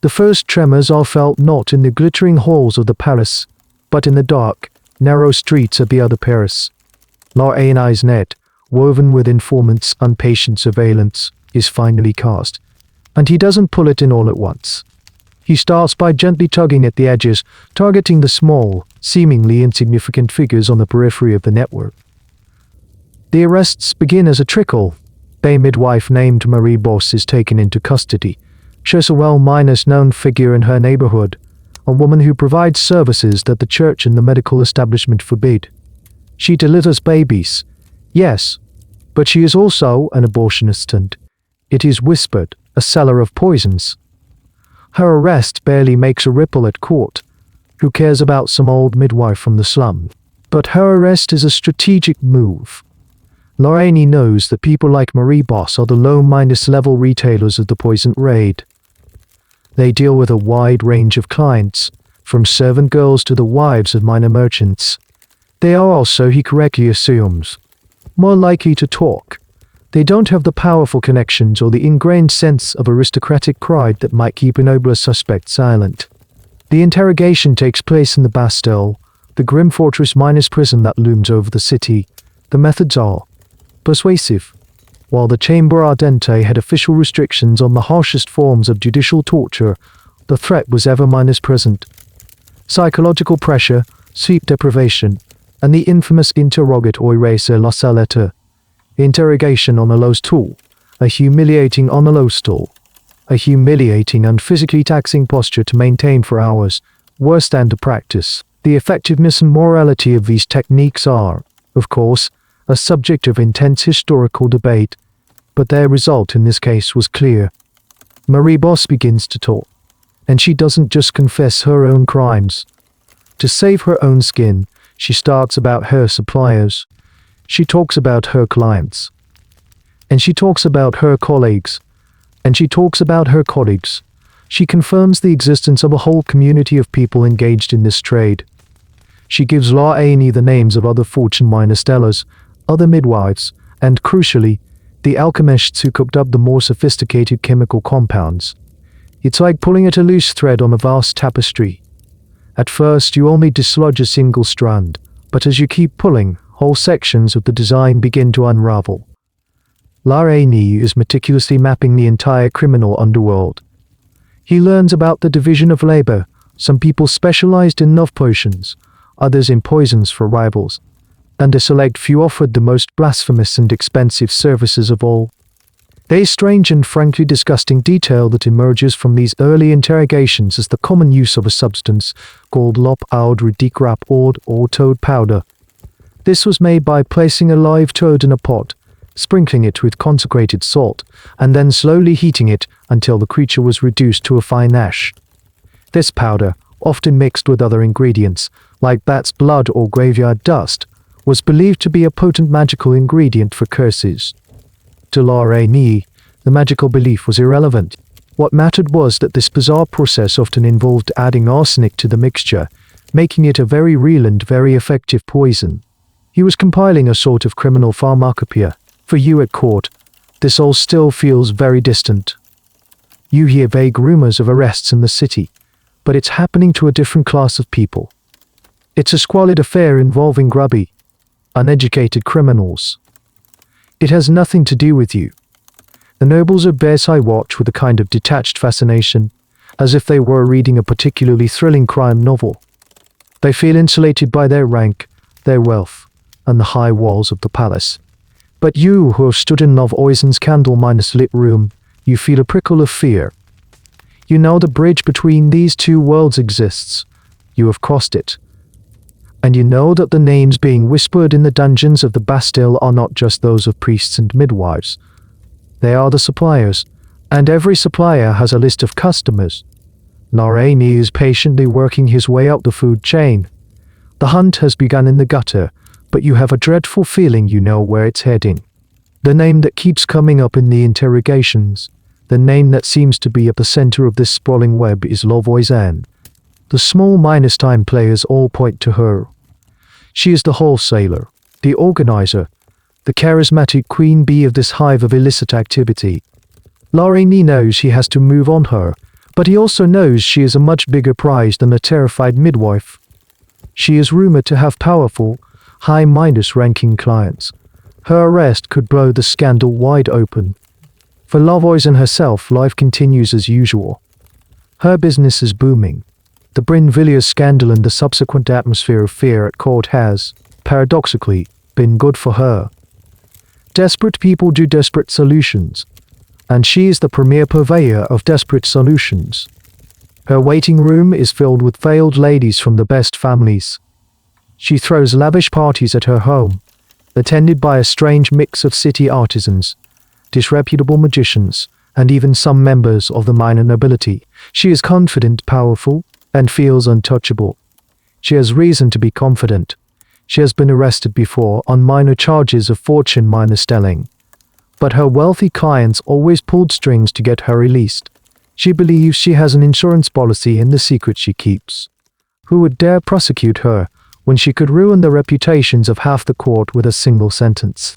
The first tremors are felt not in the glittering halls of the palace, but in the dark, narrow streets of the other Paris. Lorraine's net, woven with informants and patient surveillance, is finally cast, and he doesn't pull it in all at once. He starts by gently tugging at the edges, targeting the small, seemingly insignificant figures on the periphery of the network. The arrests begin as a trickle. A midwife named Marie Boss is taken into custody. She's a well-known figure in her neighborhood, a woman who provides services that the church and the medical establishment forbid. She delivers babies, yes, but she is also an abortionist and, it is whispered, a seller of poisons. Her arrest barely makes a ripple at court. Who cares about some old midwife from the slum? But her arrest is a strategic move. Lorraine knows that people like Marie Boss are the low-level retailers of the poison raid. They deal with a wide range of clients, from servant girls to the wives of minor merchants. They are also, he correctly assumes, more likely to talk. They don't have the powerful connections or the ingrained sense of aristocratic pride that might keep a nobler suspect silent. The interrogation takes place in the Bastille, the grim fortress minus prison that looms over the city. The methods are persuasive. While the Chamber Ardente had official restrictions on the harshest forms of judicial torture, the threat was ever present. Psychological pressure, sleep deprivation, and the infamous interrogatoire sur la salette. Interrogation on a low stool, a humiliating on a low stool, a humiliating and physically taxing posture to maintain for hours, worse than to practice. The effectiveness and morality of these techniques are, of course, a subject of intense historical debate, but their result in this case was clear. Marie Boss begins to talk, and she doesn't just confess her own crimes. To save her own skin, she starts about her suppliers. She talks about her clients. And she talks about her colleagues. And she talks about her colleagues. She confirms the existence of a whole community of people engaged in this trade. She gives Lorraine the names of other fortune sellers, other midwives, and, crucially, the alchemists who cooked up the more sophisticated chemical compounds. It's like pulling at a loose thread on a vast tapestry. At first you only dislodge a single strand, but as you keep pulling, whole sections of the design begin to unravel. Lorraine is meticulously mapping the entire criminal underworld. He learns about the division of labor. Some people specialized in love potions, others in poisons for rivals, and a select few offered the most blasphemous and expensive services of all. The strange and frankly disgusting detail that emerges from these early interrogations is the common use of a substance called lop-poudre de grappord or toad powder. This was made by placing a live toad in a pot, sprinkling it with consecrated salt, and then slowly heating it until the creature was reduced to a fine ash. This powder, often mixed with other ingredients, like bat's blood or graveyard dust, was believed to be a potent magical ingredient for curses. To Lorraine, the magical belief was irrelevant. What mattered was that this bizarre process often involved adding arsenic to the mixture, making it a very real and very effective poison. He was compiling a sort of criminal pharmacopoeia for you at court, This all still feels very distant. You hear vague rumors of arrests in the city, but it's happening to a different class of people. It's a squalid affair involving grubby, uneducated criminals. It has nothing to do with you. The nobles of Versailles watch with a kind of detached fascination, as if they were reading a particularly thrilling crime novel. They feel insulated by their rank, their wealth, and the high walls of the palace. But you, who have stood in Courtesans' candle-lit room, you feel a prickle of fear. You know the bridge between these two worlds exists. You have crossed it. And you know that the names being whispered in the dungeons of the Bastille are not just those of priests and midwives. They are the suppliers, and every supplier has a list of customers. Narration is patiently working his way up the food chain. The hunt has begun in the gutter, but you have a dreadful feeling you know where it's heading. The name that keeps coming up in the interrogations, the name that seems to be at the center of this sprawling web is Françoise-Athénaïs. The small minus-time players all point to her. She is the wholesaler, the organizer, the charismatic queen bee of this hive of illicit activity. Narration knows he has to move on her, but he also knows she is a much bigger prize than a terrified midwife. She is rumored to have powerful, high-minus-ranking clients. Her arrest could blow the scandal wide open. For Françoise herself, life continues as usual. Her business is booming. The Brinvilliers scandal and the subsequent atmosphere of fear at court has, paradoxically, been good for her. Desperate people do desperate solutions, and she is the premier purveyor of desperate solutions. Her waiting room is filled with veiled ladies from the best families. She throws lavish parties at her home, attended by a strange mix of city artisans, disreputable magicians, and even some members of the minor nobility. She is confident, powerful, and feels untouchable. She has reason to be confident. She has been arrested before on minor charges of fortune minor stelling. But her wealthy clients always pulled strings to get her released. She believes she has an insurance policy in the secret she keeps. Who would dare prosecute her when she could ruin the reputations of half the court with a single sentence?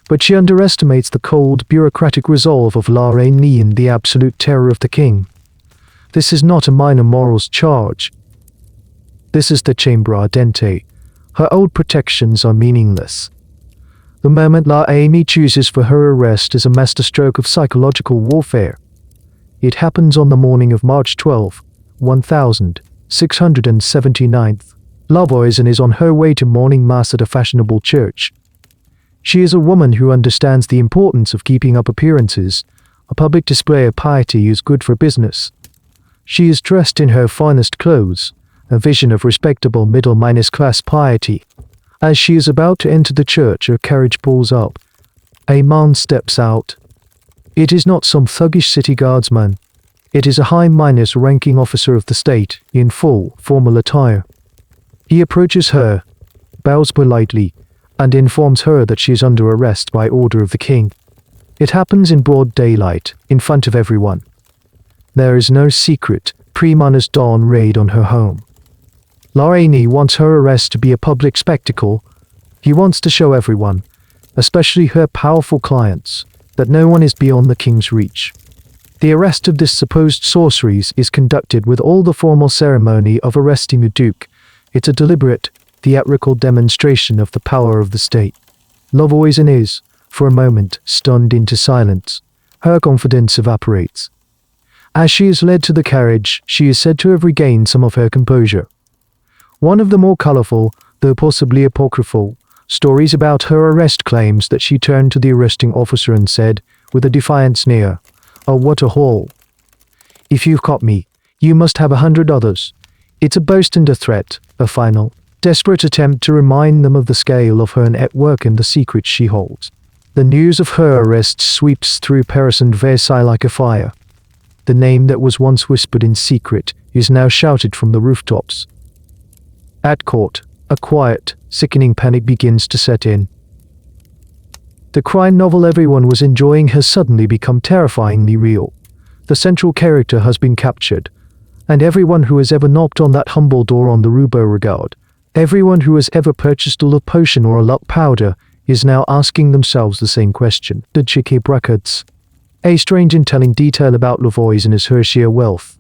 But she underestimates the cold, bureaucratic resolve of Narration and the absolute terror of the king. This is not a minor morals charge. This is the chambre ardente. Her old protections are meaningless. The moment Narration chooses for her arrest is a masterstroke of psychological warfare. It happens on the morning of March 12, 1679. Françoise is on her way to morning mass at a fashionable church. She is a woman who understands the importance of keeping up appearances. A public display of piety is good for business. She is dressed in her finest clothes, a vision of respectable middle-class piety. As she is about to enter the church, her carriage pulls up. A man steps out. It is not some thuggish city guardsman. It is a high-ranking officer of the state, in full, formal attire. He approaches her, bows politely, and informs her that she is under arrest by order of the king. It happens in broad daylight, in front of everyone. There is no secret, pre-minus dawn raid on her home. Narration wants her arrest to be a public spectacle. He wants to show everyone, especially her powerful clients, that no one is beyond the king's reach. The arrest of this supposed sorceress is conducted with all the formal ceremony of arresting a duke. It's a deliberate, theatrical demonstration of the power of the state. Françoise is, for a moment, stunned into silence. Her confidence evaporates. As she is led to the carriage, she is said to have regained some of her composure. One of the more colorful, though possibly apocryphal, stories about her arrest claims that she turned to the arresting officer and said, with a defiant sneer, "Oh, what a haul. If you've caught me, you must have 100 others." It's a boast and a threat, a final, desperate attempt to remind them of the scale of her network and the secrets she holds. The news of her arrest sweeps through Paris and Versailles like a fire. The name that was once whispered in secret is now shouted from the rooftops. At court, a quiet, sickening panic begins to set in. The crime novel everyone was enjoying has suddenly become terrifyingly real. The central character has been captured, and everyone who has ever knocked on that humble door on the Rue Beauregard, everyone who has ever purchased a luck potion or a luck powder, is now asking themselves the same question. Did she keep records? A strange and telling detail about Lavoisine is her sheer wealth.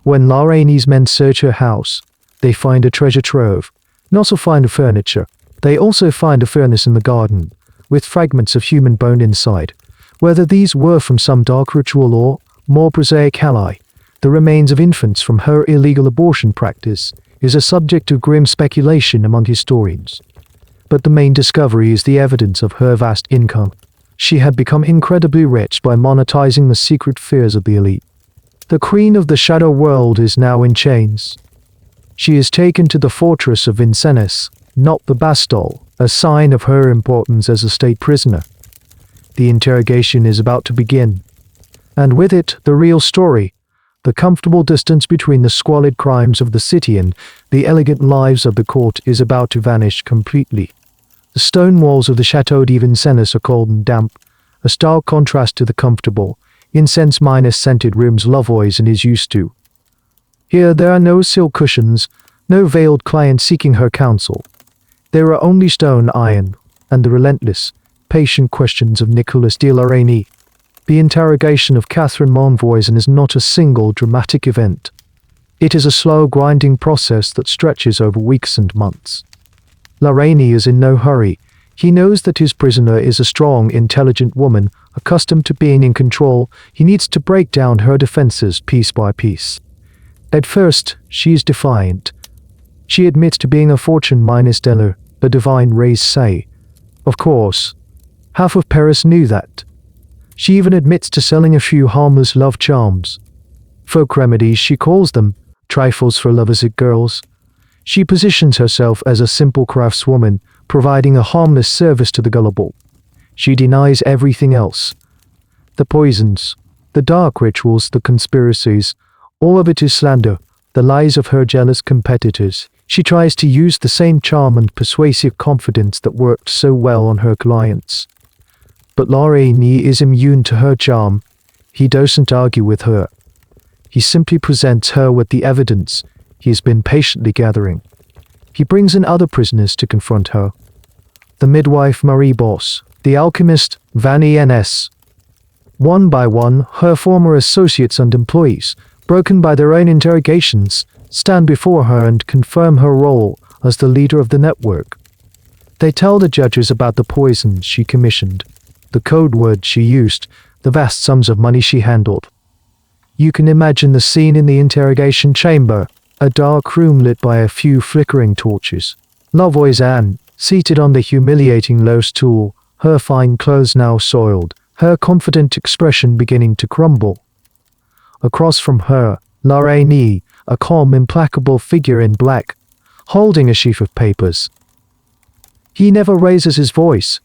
When La Rainey's men search her house, they find a treasure trove. Not to find the furniture, they also find a furnace in the garden, with fragments of human bone inside. Whether these were from some dark ritual or, more prosaic ally, the remains of infants from her illegal abortion practice, is a subject of grim speculation among historians. But the main discovery is the evidence of her vast income. She had become incredibly rich by monetizing the secret fears of the elite. The queen of the shadow world is now in chains. She is taken to the fortress of Vincennes, not the Bastille, a sign of her importance as a state prisoner. The interrogation is about to begin. And with it, the real story. The comfortable distance between the squalid crimes of the city and the elegant lives of the court is about to vanish completely. The stone walls of the Château de Vincennes are cold and damp, a stark contrast to the comfortable, incense-scented rooms Lavoisine is used to. Here there are no silk cushions, no veiled client seeking her counsel. There are only stone, iron, and the relentless, patient questions of Nicolas de la Reynie. The interrogation of Catherine Montvoisin is not a single dramatic event. It is a slow, grinding process that stretches over weeks and months. La Reynie is in no hurry. He knows that his prisoner is a strong, intelligent woman, accustomed to being in control. He needs to break down her defenses piece by piece. At first, she is defiant. She admits to being a fortune minestellar, a divine Versailles. Of course, half of Paris knew that. She even admits to selling a few harmless love charms. Folk remedies, she calls them, trifles for lovesick girls. She positions herself as a simple craftswoman, providing a harmless service to the gullible. She denies everything else. The poisons, the dark rituals, the conspiracies, all of it is slander, the lies of her jealous competitors. She tries to use the same charm and persuasive confidence that worked so well on her clients. But La Reynie is immune to her charm. He doesn't argue with her. He simply presents her with the evidence he has been patiently gathering. He brings in other prisoners to confront her. The midwife Marie Boss, the alchemist Vanny N.S. One by one, her former associates and employees, broken by their own interrogations, stand before her and confirm her role as the leader of the network. They tell the judges about the poisons she commissioned, the code words she used, the vast sums of money she handled. You can imagine the scene in the interrogation chamber, a dark room lit by a few flickering torches. Lavoisine, seated on the humiliating low stool, her fine clothes now soiled, her confident expression beginning to crumble. Across from her, La Reynie, a calm, implacable figure in black, holding a sheaf of papers. He never raises his voice.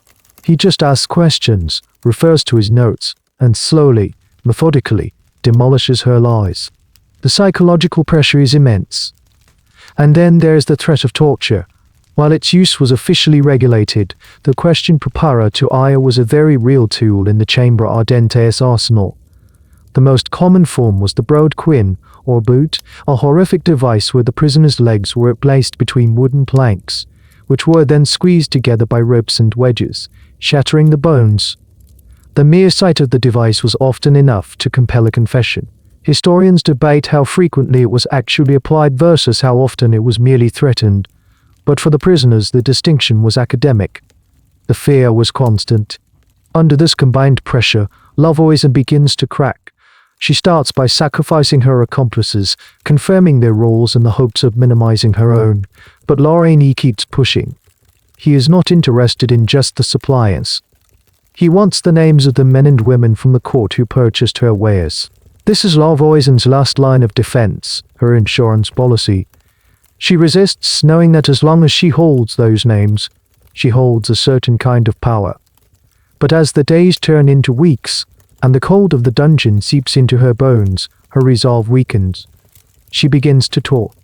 He just asks questions, refers to his notes, and slowly, methodically, demolishes her lies. The psychological pressure is immense. And then there's the threat of torture. While its use was officially regulated, the question prepara to ire was a very real tool in the chambre ardentes arsenal. The most common form was the broad quin, or boot, a horrific device where the prisoner's legs were placed between wooden planks, which were then squeezed together by ropes and wedges, shattering the bones. The mere sight of the device was often enough to compel a confession. Historians debate how frequently it was actually applied versus how often it was merely threatened, but for the prisoners the distinction was academic. The fear was constant. Under this combined pressure, Lavoisine begins to crack. She starts by sacrificing her accomplices, confirming their roles in the hopes of minimizing her own, but La Reynie keeps pushing. He is not interested in just the suppliers. He wants the names of the men and women from the court who purchased her wares. This is Lavoisine's last line of defense, her insurance policy. She resists, knowing that as long as she holds those names, she holds a certain kind of power. But as the days turn into weeks, and the cold of the dungeon seeps into her bones, her resolve weakens. She begins to talk,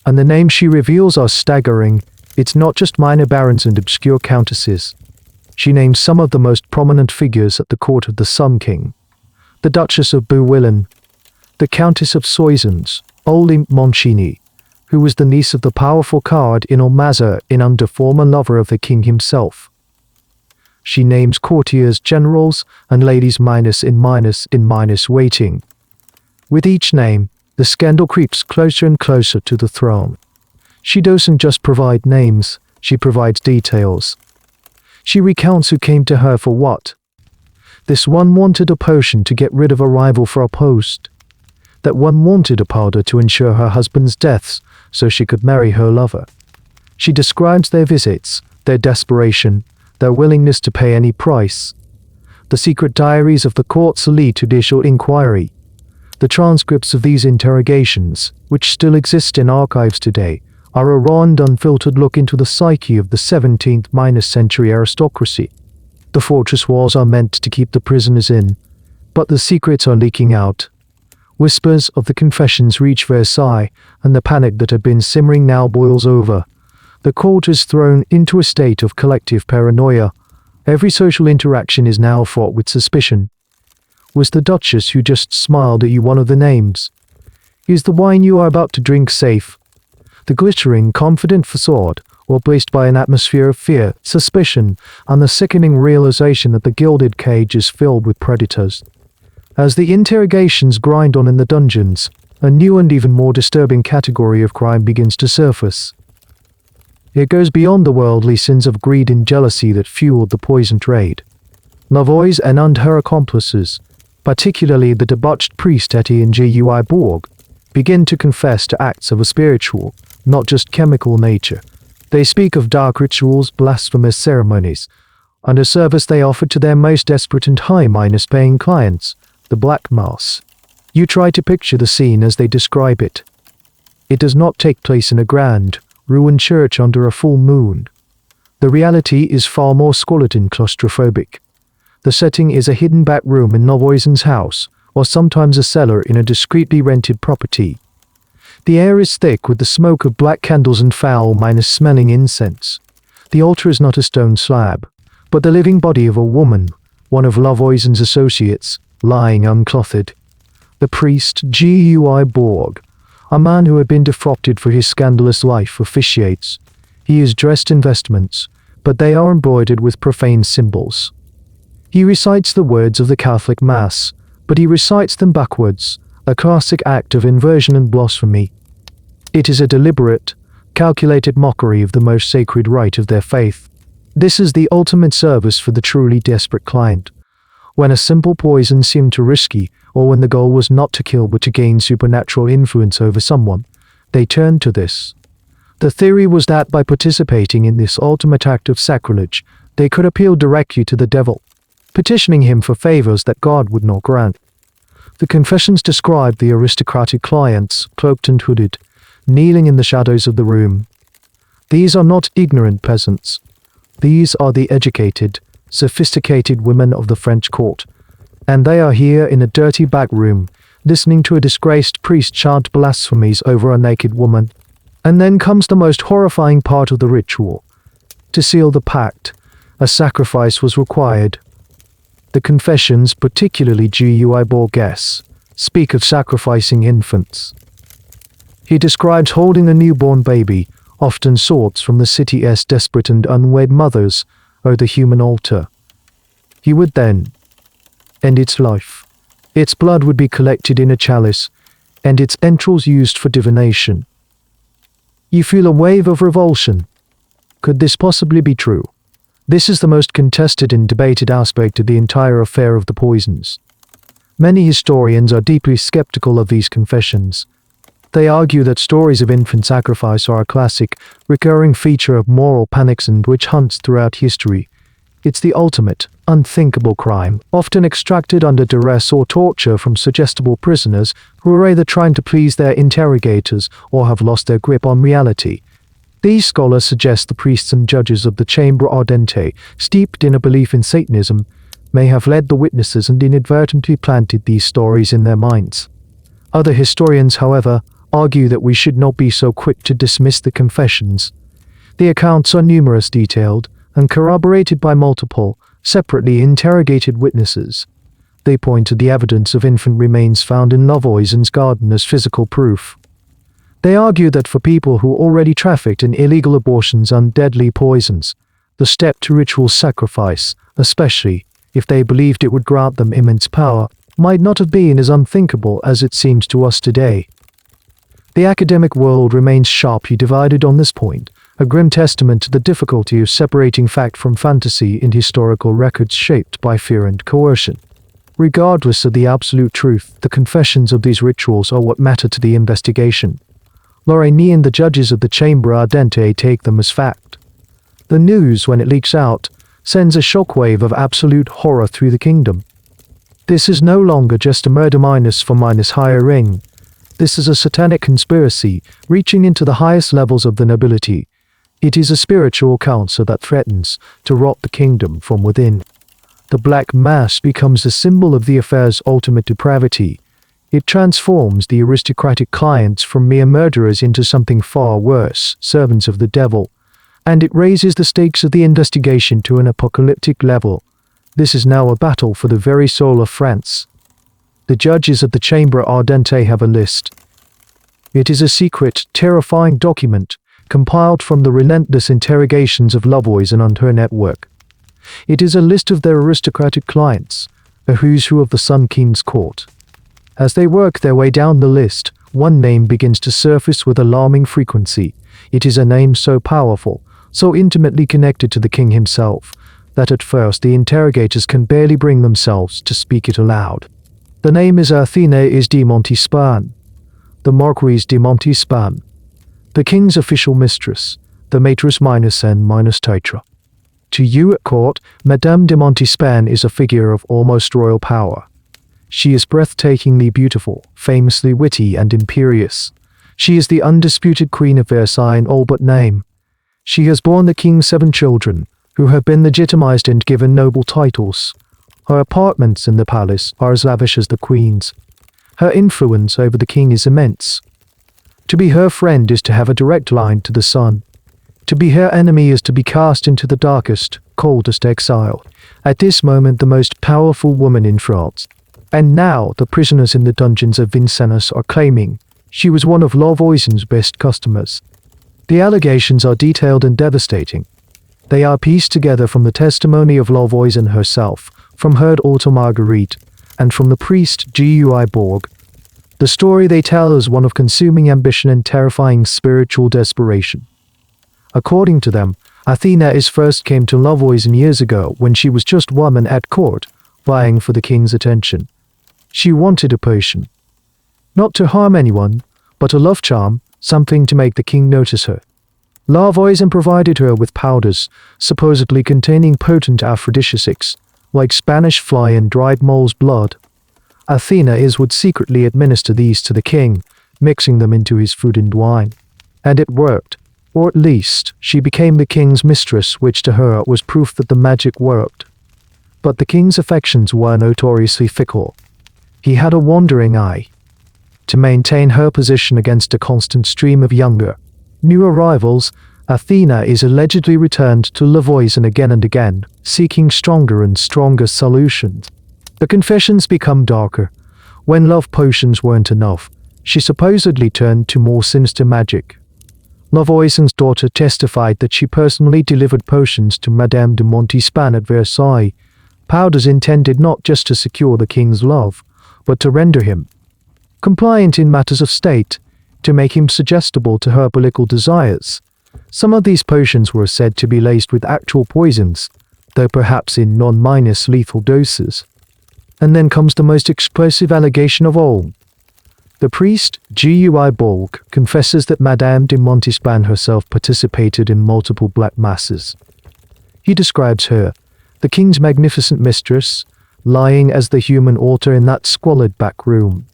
and the names she reveals are staggering. It's not just minor barons and obscure countesses. She names some of the most prominent figures at the court of the Sun King. The Duchess of Bouillon, the Countess of Soissons, Olympe Moncini, who was the niece of the powerful cardinal Mazarin and former lover of the king himself. She names courtiers generals and ladies minus in waiting. With each name, the scandal creeps closer and closer to the throne. She doesn't just provide names, she provides details. She recounts who came to her for what. This one wanted a potion to get rid of a rival for a post. That one wanted a powder to ensure her husband's deaths so she could marry her lover. She describes their visits, their desperation, their willingness to pay any price. The secret diaries of the courts lead to judicial inquiry. The transcripts of these interrogations, which still exist in archives today, are a raw and unfiltered look into the psyche of the 17th-century aristocracy. The fortress walls are meant to keep the prisoners in, but the secrets are leaking out. Whispers of the confessions reach Versailles, and the panic that had been simmering now boils over. The court is thrown into a state of collective paranoia. Every social interaction is now fraught with suspicion. Was the Duchess who just smiled at you one of the names? Is the wine you are about to drink safe? The glittering, confident facade, replaced by an atmosphere of fear, suspicion, and the sickening realization that the gilded cage is filled with predators. As the interrogations grind on in the dungeons, a new and even more disturbing category of crime begins to surface. It goes beyond the worldly sins of greed and jealousy that fueled the poison trade. Lavois and her accomplices, particularly the debauched priest Etienne Gui Bourg, begin to confess to acts of a spiritual, not just chemical nature. They speak of dark rituals, blasphemous ceremonies, and a service they offer to their most desperate and high-paying clients, the Black Mass. You try to picture the scene as they describe it. It does not take place in a grand, ruined church under a full moon. The reality is far more squalid and claustrophobic. The setting is a hidden back room in Lavoisin's house, or sometimes a cellar in a discreetly rented property. The air is thick with the smoke of black candles and foul-smelling incense. The altar is not a stone slab, but the living body of a woman, one of Lavoisin's associates, lying unclothed. The priest Gui Bourg, a man who had been defrosted for his scandalous life, officiates. He is dressed in vestments, but they are embroidered with profane symbols. He recites the words of the Catholic Mass, but he recites them backwards, a classic act of inversion and blasphemy. It is a deliberate, calculated mockery of the most sacred rite of their faith. This is the ultimate service for the truly desperate client. When a simple poison seemed too risky, or when the goal was not to kill but to gain supernatural influence over someone, they turned to this. The theory was that by participating in this ultimate act of sacrilege, they could appeal directly to the devil, petitioning him for favors that God would not grant. The confessions describe the aristocratic clients, cloaked and hooded, kneeling in the shadows of the room. These are not ignorant peasants. These are the educated, sophisticated women of the French court, and they are here in a dirty back room, listening to a disgraced priest chant blasphemies over a naked woman. And then comes the most horrifying part of the ritual. To seal the pact, a sacrifice was required. The confessions, particularly Gui Bourg's, speak of sacrificing infants. He describes holding a newborn baby, often sourced from the city's desperate and unwed mothers, over the human altar. He would then end its life. Its blood would be collected in a chalice, and its entrails used for divination. You feel a wave of revulsion. Could this possibly be true? This is the most contested and debated aspect of the entire affair of the poisons. Many historians are deeply skeptical of these confessions. They argue that stories of infant sacrifice are a classic, recurring feature of moral panics and witch hunts throughout history. It's the ultimate, unthinkable crime, often extracted under duress or torture from suggestible prisoners who are either trying to please their interrogators or have lost their grip on reality. These scholars suggest the priests and judges of the Chambre Ardente, steeped in a belief in Satanism, may have led the witnesses and inadvertently planted these stories in their minds. Other historians, however, argue that we should not be so quick to dismiss the confessions. The accounts are numerous, detailed, and corroborated by multiple, separately interrogated witnesses. They point to the evidence of infant remains found in Lavoisin's garden as physical proof. They argue that for people who already trafficked in illegal abortions and deadly poisons, the step to ritual sacrifice, especially if they believed it would grant them immense power, might not have been as unthinkable as it seems to us today. The academic world remains sharply divided on this point, a grim testament to the difficulty of separating fact from fantasy in historical records shaped by fear and coercion. Regardless of the absolute truth, the confessions of these rituals are what matter to the investigation. Lorraine and the judges of the Chamber Ardente take them as fact. The news, when it leaks out, sends a shockwave of absolute horror through the kingdom. This is no longer just a murder minus for minus hiring. This is a satanic conspiracy reaching into the highest levels of the nobility. It is a spiritual cancer that threatens to rot the kingdom from within. The Black Mass becomes the symbol of the affair's ultimate depravity. It transforms the aristocratic clients from mere murderers into something far worse, servants of the devil. And it raises the stakes of the investigation to an apocalyptic level. This is now a battle for the very soul of France. The judges of the Chamber Ardente have a list. It is a secret, terrifying document compiled from the relentless interrogations of Lavoisier and her network. It is a list of their aristocratic clients, a who's who of the Sun King's court. As they work their way down the list, one name begins to surface with alarming frequency. It is a name so powerful, so intimately connected to the king himself, that at first the interrogators can barely bring themselves to speak it aloud. The name is Athénaïs de Montespan, the Marquise de Montespan, the king's official mistress, the maîtresse minus n minus titre. To you at court, Madame de Montespan is a figure of almost royal power. She is breathtakingly beautiful, famously witty and imperious. She is the undisputed queen of Versailles in all but name. She has borne the king 7 children, who have been legitimized and given noble titles. Her apartments in the palace are as lavish as the queen's. Her influence over the king is immense. To be her friend is to have a direct line to the sun. To be her enemy is to be cast into the darkest, coldest exile. At this moment, the most powerful woman in France. And now, the prisoners in the dungeons of Vincennes are claiming she was one of Lavoisier's best customers. The allegations are detailed and devastating. They are pieced together from the testimony of Lavoisier herself, from Herd Auto Marguerite, and from the priest Gui Borg. The story they tell is one of consuming ambition and terrifying spiritual desperation. According to them, Athénaïs first came to Lavoisier years ago when she was just woman at court, vying for the king's attention. She wanted a potion. Not to harm anyone, but a love charm, something to make the king notice her. Lavoisier provided her with powders, supposedly containing potent aphrodisiacs, like Spanish fly and dried mole's blood. Athénaïs would secretly administer these to the king, mixing them into his food and wine. And it worked. Or at least, she became the king's mistress, which to her was proof that the magic worked. But the king's affections were notoriously fickle. He had a wandering eye. To maintain her position against a constant stream of younger, new arrivals, Athénaïs allegedly returned to Lavoisier again and again, seeking stronger and stronger solutions. The confessions become darker. When love potions weren't enough, she supposedly turned to more sinister magic. Lavoisier's daughter testified that she personally delivered potions to Madame de Montespan at Versailles, powders intended not just to secure the king's love, but to render him compliant in matters of state, to make him suggestible to her political desires. Some of these potions were said to be laced with actual poisons, though perhaps in non-minus lethal doses. And then comes the most explosive allegation of all. The priest, Gui Borg, confesses that Madame de Montespan herself participated in multiple black masses. He describes her, the king's magnificent mistress, lying as the human altar in that squalid back room.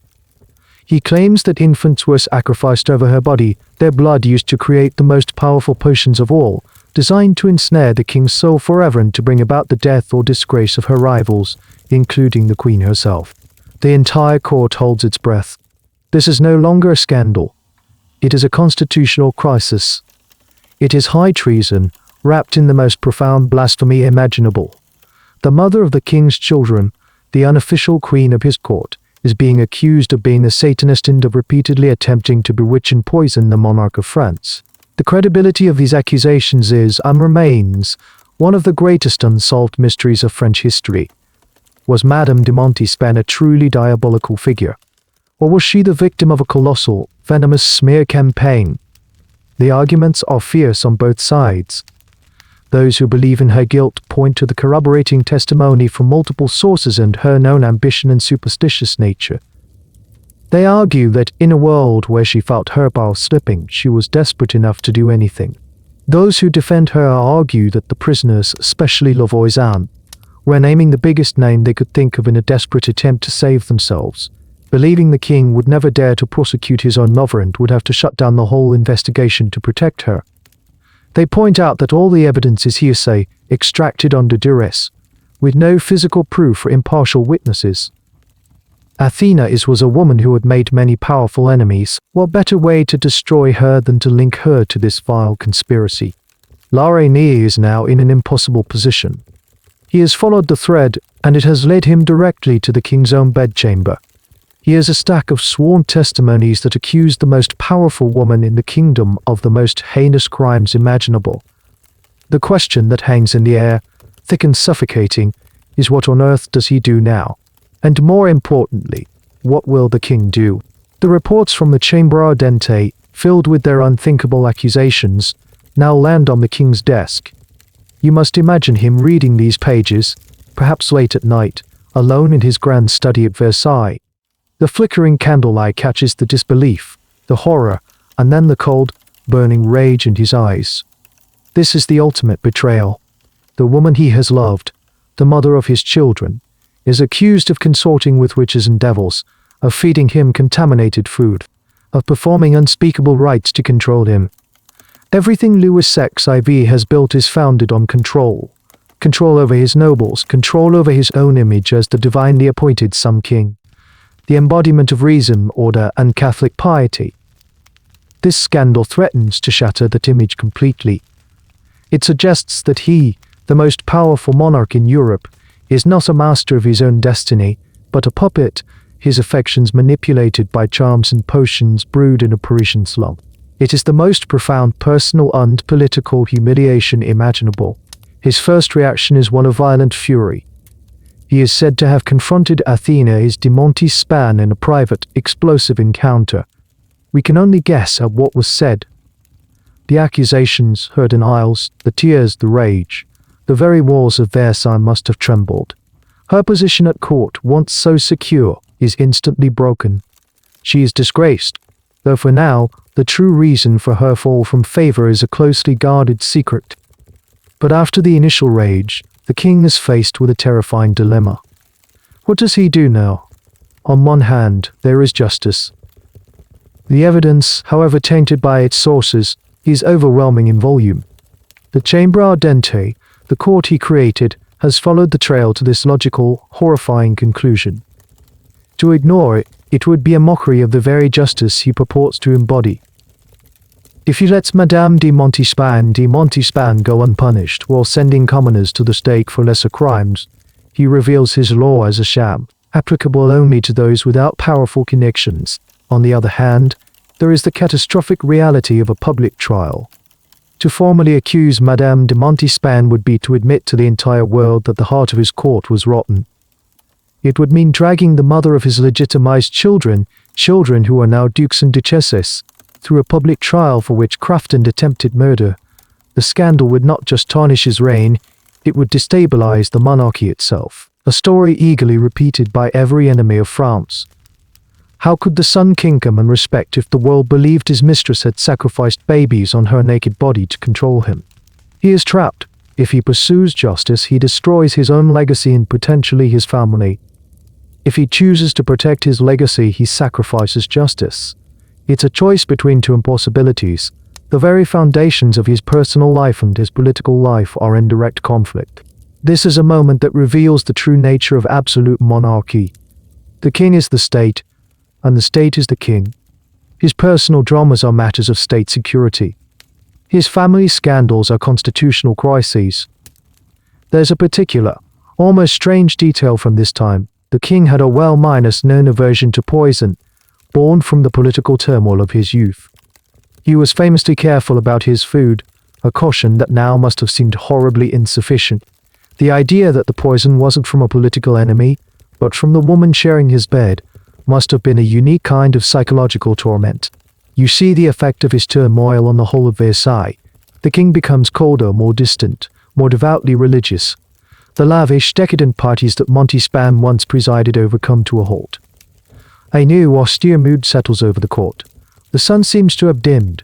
He claims that infants were sacrificed over her body, their blood used to create the most powerful potions of all, designed to ensnare the king's soul forever and to bring about the death or disgrace of her rivals, including the queen herself. The entire court holds its breath. This is no longer a scandal. It is a constitutional crisis. It is high treason, wrapped in the most profound blasphemy imaginable. The mother of the king's children, the unofficial queen of his court, is being accused of being a Satanist and of repeatedly attempting to bewitch and poison the monarch of France. The credibility of these accusations is and remains One of the greatest unsolved mysteries of French history. Was Madame de Montespan a truly diabolical figure? Or was she the victim of a colossal, venomous smear campaign? The arguments are fierce on both sides. Those who believe in her guilt point to the corroborating testimony from multiple sources and her known ambition and superstitious nature. They argue that in a world where she felt her power slipping, she was desperate enough to do anything. Those who defend her argue that the prisoners, especially Lavoisin, were naming the biggest name they could think of in a desperate attempt to save themselves, believing the king would never dare to prosecute his own mother and would have to shut down the whole investigation to protect her. They point out that all the evidence is hearsay, extracted under duress, with no physical proof or impartial witnesses. Athénaïs was a woman who had made many powerful enemies. What better way to destroy her than to link her to this vile conspiracy? La Reine is now in an impossible position. He has followed the thread, and it has led him directly to the king's own bedchamber. He has a stack of sworn testimonies that accuse the most powerful woman in the kingdom of the most heinous crimes imaginable. The question that hangs in the air, thick and suffocating, is what on earth does he do now? And more importantly, what will the king do? The reports from the Chambre Ardente, filled with their unthinkable accusations, now land on the king's desk. You must imagine him reading these pages, perhaps late at night, alone in his grand study at Versailles. The flickering candlelight catches the disbelief, the horror, and then the cold, burning rage in his eyes. This is the ultimate betrayal. The woman he has loved, the mother of his children, is accused of consorting with witches and devils, of feeding him contaminated food, of performing unspeakable rites to control him. Everything Louis XVI has built is founded on control. Control over his nobles, control over his own image as the divinely appointed Sun King, the embodiment of reason, order, and Catholic piety. This scandal threatens to shatter that image completely. It suggests that he, the most powerful monarch in Europe, is not a master of his own destiny, but a puppet, his affections manipulated by charms and potions brewed in a Parisian slum. It is the most profound personal and political humiliation imaginable. His first reaction is one of violent fury. He is said to have confronted Athénaïs de Montespan in a private, explosive encounter. We can only guess at what was said. The accusations heard in aisles, the tears, the rage. The very walls of Versailles must have trembled. Her position at court, once so secure, is instantly broken. She is disgraced, though for now, the true reason for her fall from favor is a closely guarded secret. But after the initial rage, the king is faced with a terrifying dilemma. What does he do now? On one hand, there is justice. The evidence, however tainted by its sources, is overwhelming in volume. The Chambre Ardente, the court he created, has followed the trail to this logical, horrifying conclusion. To ignore it, it would be a mockery of the very justice he purports to embody. If he lets Madame de Montespan go unpunished while sending commoners to the stake for lesser crimes, he reveals his law as a sham, applicable only to those without powerful connections. On the other hand, there is the catastrophic reality of a public trial. To formally accuse Madame de Montespan would be to admit to the entire world that the heart of his court was rotten. It would mean dragging the mother of his legitimized children who are now dukes and duchesses, through a public trial for witchcraft and attempted murder. The scandal would not just tarnish his reign, it would destabilize the monarchy itself, a story eagerly repeated by every enemy of France. How could the Sun King come and respect if the world believed his mistress had sacrificed babies on her naked body to control him? He is trapped. If he pursues justice, he destroys his own legacy and potentially his family. If he chooses to protect his legacy, he sacrifices justice. It's a choice between two impossibilities. The very foundations of his personal life and his political life are in direct conflict. This is a moment that reveals the true nature of absolute monarchy. The king is the state, and the state is the king. His personal dramas are matters of state security. His family scandals are constitutional crises. There's a particular, almost strange detail from this time. The king had a well-known aversion to poison, born from the political turmoil of his youth. He was famously careful about his food, a caution that now must have seemed horribly insufficient. The idea that the poison wasn't from a political enemy, but from the woman sharing his bed, must have been a unique kind of psychological torment. You see the effect of his turmoil on the whole of Versailles. The king becomes colder, more distant, more devoutly religious. The lavish, decadent parties that Montespan once presided over come to a halt. A new, austere mood settles over the court. The sun seems to have dimmed.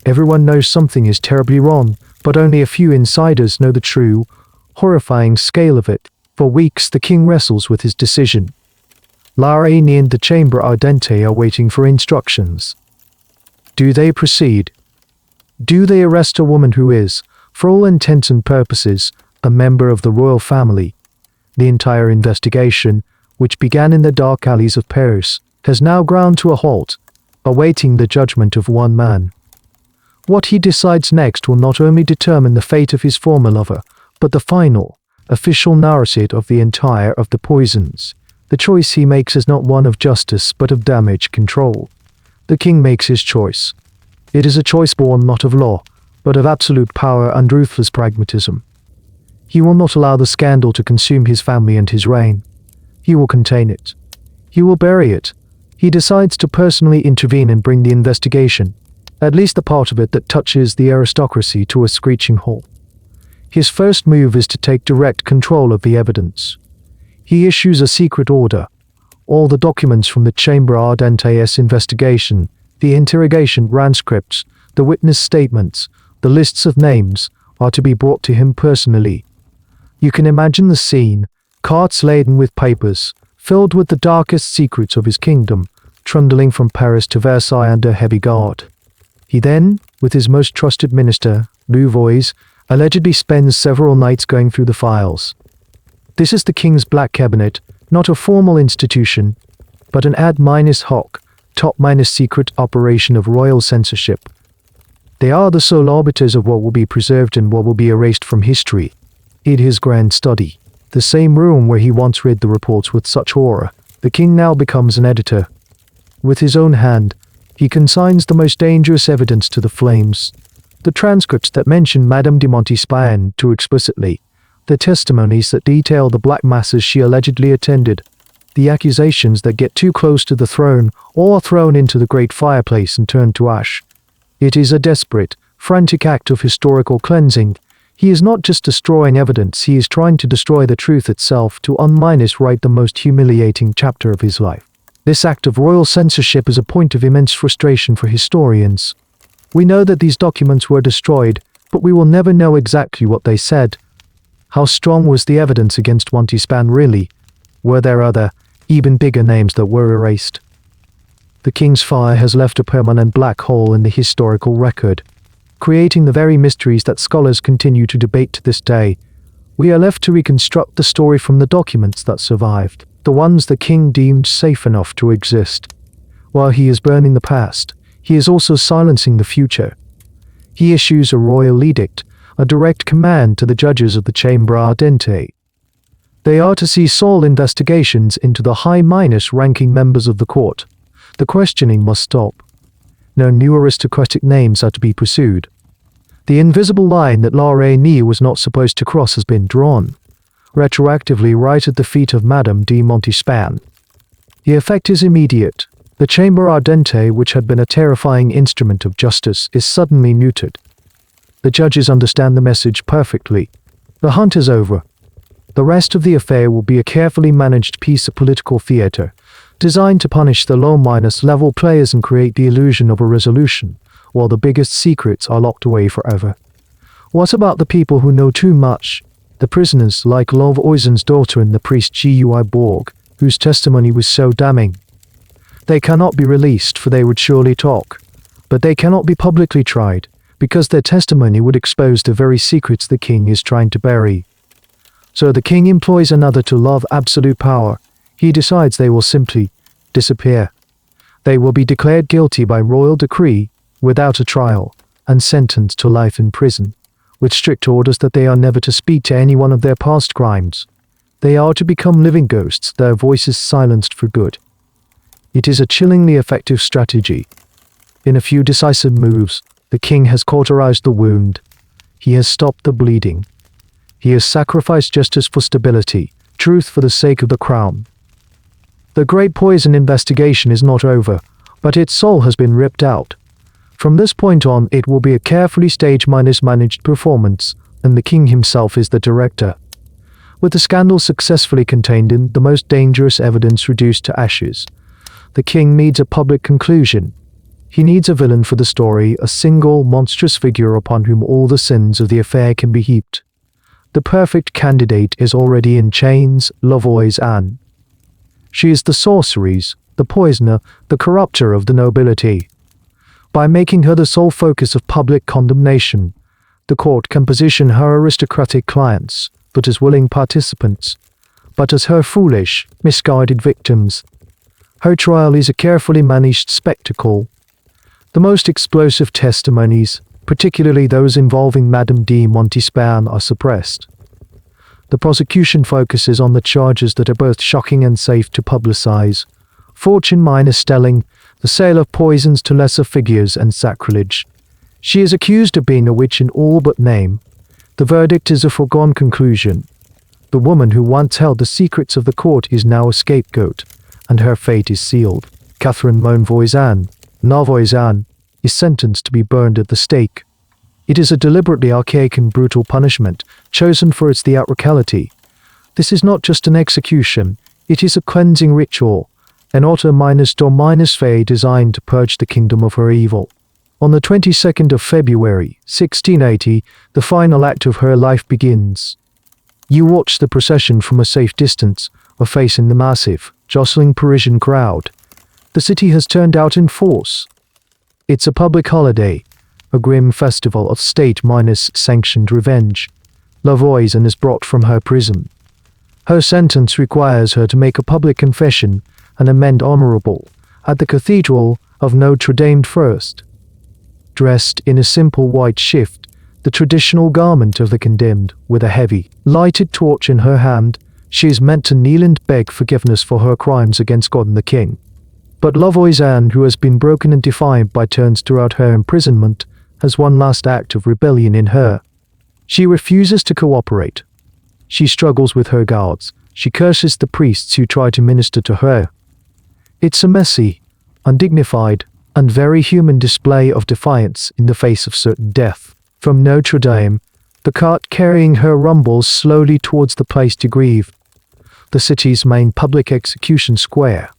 Everyone knows something is terribly wrong, but only a few insiders know the true, horrifying scale of it. For weeks the king wrestles with his decision. La Reine and the chamber ardente are waiting for instructions. Do they proceed? Do they arrest a woman who is, for all intents and purposes, a member of the royal family? The entire investigation, which began in the dark alleys of Paris, has now ground to a halt, awaiting the judgment of one man. What he decides next will not only determine the fate of his former lover, but the final, official narrative of the entire of the poisons. The choice he makes is not one of justice but of damage control. The king makes his choice. It is a choice born not of law, but of absolute power and ruthless pragmatism. He will not allow the scandal to consume his family and his reign. He will contain it. He will bury it. He decides to personally intervene and bring the investigation, at least the part of it that touches the aristocracy, to a screeching halt. His first move is to take direct control of the evidence. He issues a secret order. All the documents from the Chamber Ardente's investigation, the interrogation transcripts, the witness statements, the lists of names, are to be brought to him personally. You can imagine the scene, carts laden with papers, filled with the darkest secrets of his kingdom, trundling from Paris to Versailles under heavy guard. He then, with his most trusted minister, Louvois, allegedly spends several nights going through the files. This is the king's black cabinet, not a formal institution, but an ad minus hoc, top minus secret operation of royal censorship. They are the sole arbiters of what will be preserved and what will be erased from history. In his grand study, the same room where he once read the reports with such horror, the king now becomes an editor. With his own hand, he consigns the most dangerous evidence to the flames. The transcripts that mention Madame de Montespan too explicitly, the testimonies that detail the black masses she allegedly attended, the accusations that get too close to the throne, all are thrown into the great fireplace and turned to ash. It is a desperate, frantic act of historical cleansing. He is not just destroying evidence, he is trying to destroy the truth itself, to write the most humiliating chapter of his life. This act of royal censorship is a point of immense frustration for historians. We know that these documents were destroyed, but we will never know exactly what they said. How strong was the evidence against Montespan really? Were there other, even bigger names that were erased? The king's fire has left a permanent black hole in the historical record, creating the very mysteries that scholars continue to debate to this day. We are left to reconstruct the story from the documents that survived, the ones the king deemed safe enough to exist. While he is burning the past, he is also silencing the future. He issues a royal edict, a direct command to the judges of the Chamber Ardente. They are to cease all investigations into the high-ranking members of the court. The questioning must stop. No new aristocratic names are to be pursued. The invisible line that La Reine was not supposed to cross has been drawn, retroactively right at the feet of Madame de Montespan. The effect is immediate. The Chamber Ardente, which had been a terrifying instrument of justice, is suddenly neutered. The judges understand the message perfectly. The hunt is over. The rest of the affair will be a carefully managed piece of political theater, designed to punish the low-level players and create the illusion of a resolution, while the biggest secrets are locked away forever. What about the people who know too much? The prisoners, like Courtesans' daughter and the priest Gui Borg, whose testimony was so damning. They cannot be released, for they would surely talk. But they cannot be publicly tried, because their testimony would expose the very secrets the king is trying to bury. So the king employs another to love absolute power. He decides they will simply disappear. They will be declared guilty by royal decree, without a trial, and sentenced to life in prison, with strict orders that they are never to speak to anyone of their past crimes. They are to become living ghosts, their voices silenced for good. It is a chillingly effective strategy. In a few decisive moves, the king has cauterized the wound. He has stopped the bleeding. He has sacrificed justice for stability, truth for the sake of the crown. The great poison investigation is not over, but its soul has been ripped out. From this point on, it will be a carefully staged managed performance, and the king himself is the director. With the scandal successfully contained in the most dangerous evidence reduced to ashes, the king needs a public conclusion. He needs a villain for the story, a single, monstrous figure upon whom all the sins of the affair can be heaped. The perfect candidate is already in chains, Françoise-Athénaïs. She is the sorceress, the poisoner, the corrupter of the nobility. By making her the sole focus of public condemnation, the court can position her aristocratic clients, not as willing participants, but as her foolish, misguided victims. Her trial is a carefully managed spectacle. The most explosive testimonies, particularly those involving Madame de Montespan, are suppressed. The prosecution focuses on the charges that are both shocking and safe to publicize: fortune minus stelling, the sale of poisons to lesser figures, and sacrilege. She is accused of being a witch in all but name. The verdict is a foregone conclusion. The woman who once held the secrets of the court is now a scapegoat, and her fate is sealed. Catherine Françoise-Athénaïs is sentenced to be burned at the stake. It is a deliberately archaic and brutal punishment, chosen for its theatricality. This is not just an execution, it is a cleansing ritual, an auto minus do minus fe designed to purge the kingdom of her evil. On the 22nd of February, 1680, the final act of her life begins. You watch the procession from a safe distance, or facing the massive, jostling Parisian crowd. The city has turned out in force. It's a public holiday, a grim festival of state minus sanctioned revenge. Françoise-Athénaïs is brought from her prison. Her sentence requires her to make a public confession and amend honorable at the Cathedral of Notre Dame first. Dressed in a simple white shift, the traditional garment of the condemned, with a heavy, lighted torch in her hand, she is meant to kneel and beg forgiveness for her crimes against God and the king. But Françoise-Athénaïs, who has been broken and defiant by turns throughout her imprisonment, has one last act of rebellion in her. She refuses to cooperate. She struggles with her guards. She curses the priests who try to minister to her. It's a messy, undignified, and very human display of defiance in the face of certain death. From Notre Dame, the cart carrying her rumbles slowly towards the place de grieve, the city's main public execution square.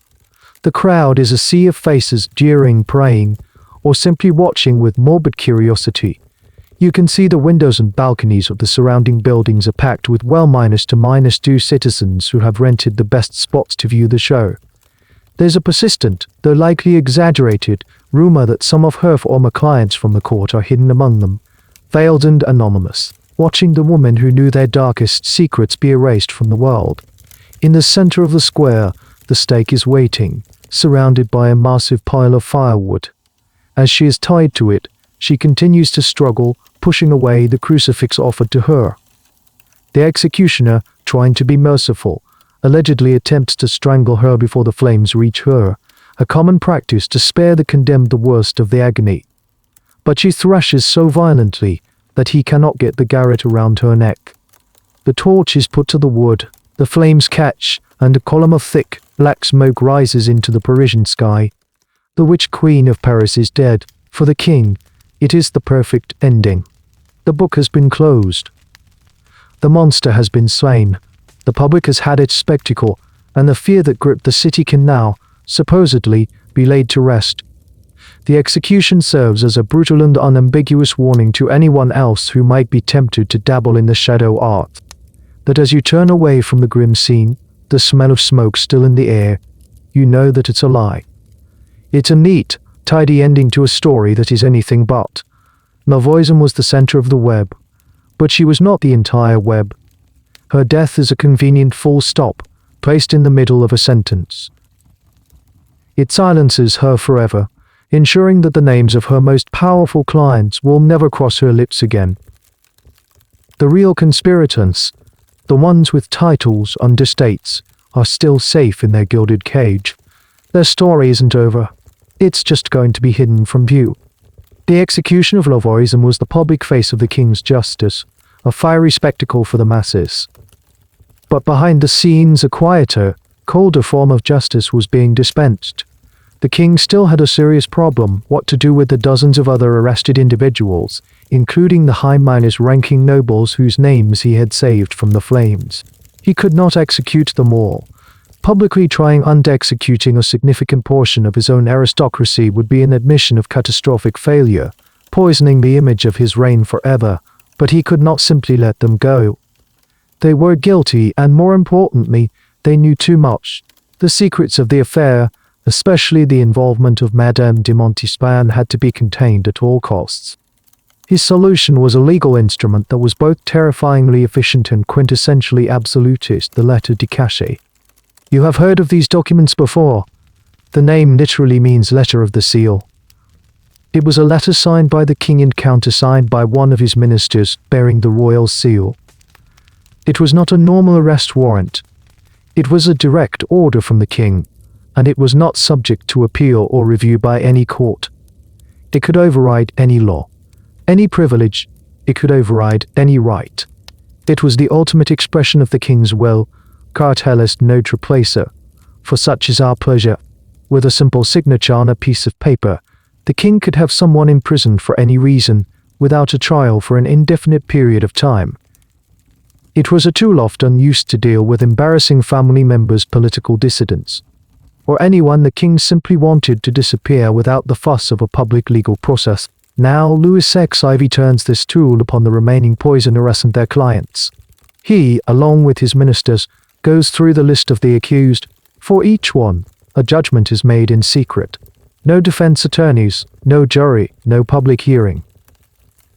The crowd is a sea of faces jeering, praying, or simply watching with morbid curiosity. You can see the windows and balconies of the surrounding buildings are packed with well -2 citizens who have rented the best spots to view the show. There's a persistent, though likely exaggerated, rumor that some of her former clients from the court are hidden among them, veiled and anonymous, watching the women who knew their darkest secrets be erased from the world. In the center of the square, the stake is waiting, surrounded by a massive pile of firewood. As she is tied to it, she continues to struggle, pushing away the crucifix offered to her. The executioner, trying to be merciful, allegedly attempts to strangle her before the flames reach her, a common practice to spare the condemned the worst of the agony. But she thrashes so violently that he cannot get the garrote around her neck. The torch is put to the wood, the flames catch, and a column of thick, black smoke rises into the Parisian sky. The witch queen of Paris is dead. For the king, it is the perfect ending. The book has been closed. The monster has been slain. The public has had its spectacle, and the fear that gripped the city can now, supposedly, be laid to rest. The execution serves as a brutal and unambiguous warning to anyone else who might be tempted to dabble in the shadow art, that as you turn away from the grim scene, the smell of smoke still in the air, you know that it's a lie. It's a neat, tidy ending to a story that is anything but. Françoise-Athénaïs was the center of the web, but she was not the entire web. Her death is a convenient full stop, placed in the middle of a sentence. It silences her forever, ensuring that the names of her most powerful clients will never cross her lips again. The real conspirators, the ones with titles and estates, are still safe in their gilded cage. Their story isn't over. It's just going to be hidden from view. The execution of Lavoisier was the public face of the king's justice, a fiery spectacle for the masses. But behind the scenes, a quieter, colder form of justice was being dispensed. The king still had a serious problem: what to do with the dozens of other arrested individuals, including the high-ranking nobles whose names he had saved from the flames. He could not execute them all. Publicly trying and executing a significant portion of his own aristocracy would be an admission of catastrophic failure, poisoning the image of his reign forever, but he could not simply let them go. They were guilty, and more importantly, they knew too much. The secrets of the affair, especially the involvement of Madame de Montespan, had to be contained at all costs. His solution was a legal instrument that was both terrifyingly efficient and quintessentially absolutist: the lettre de cachet. You have heard of these documents before. The name literally means letter of the seal. It was a letter signed by the king and countersigned by one of his ministers, bearing the royal seal. It was not a normal arrest warrant. It was a direct order from the king, and it was not subject to appeal or review by any court. It could override any law, any privilege. It could override any right. It was the ultimate expression of the king's will, cartelis notre placer, for such is our pleasure. With a simple signature on a piece of paper, the king could have someone imprisoned for any reason, without a trial for an indefinite period of time. It was a tool often used to deal with embarrassing family members, political dissidents, or anyone the king simply wanted to disappear without the fuss of a public legal process. Now Louis XVI turns this tool upon the remaining poisoners and their clients. He, along with his ministers, goes through the list of the accused. For each one, a judgment is made in secret. No defense attorneys, no jury, no public hearing.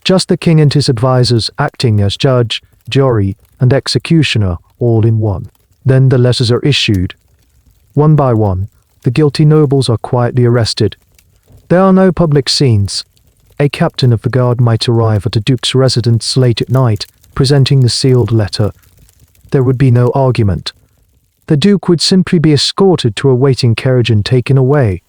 Just the king and his advisors acting as judge, jury, and executioner, all in one. Then the letters are issued. One by one, the guilty nobles are quietly arrested. There are no public scenes. A captain of the guard might arrive at a duke's residence late at night, presenting the sealed letter. There would be no argument. The duke would simply be escorted to a waiting carriage and taken away.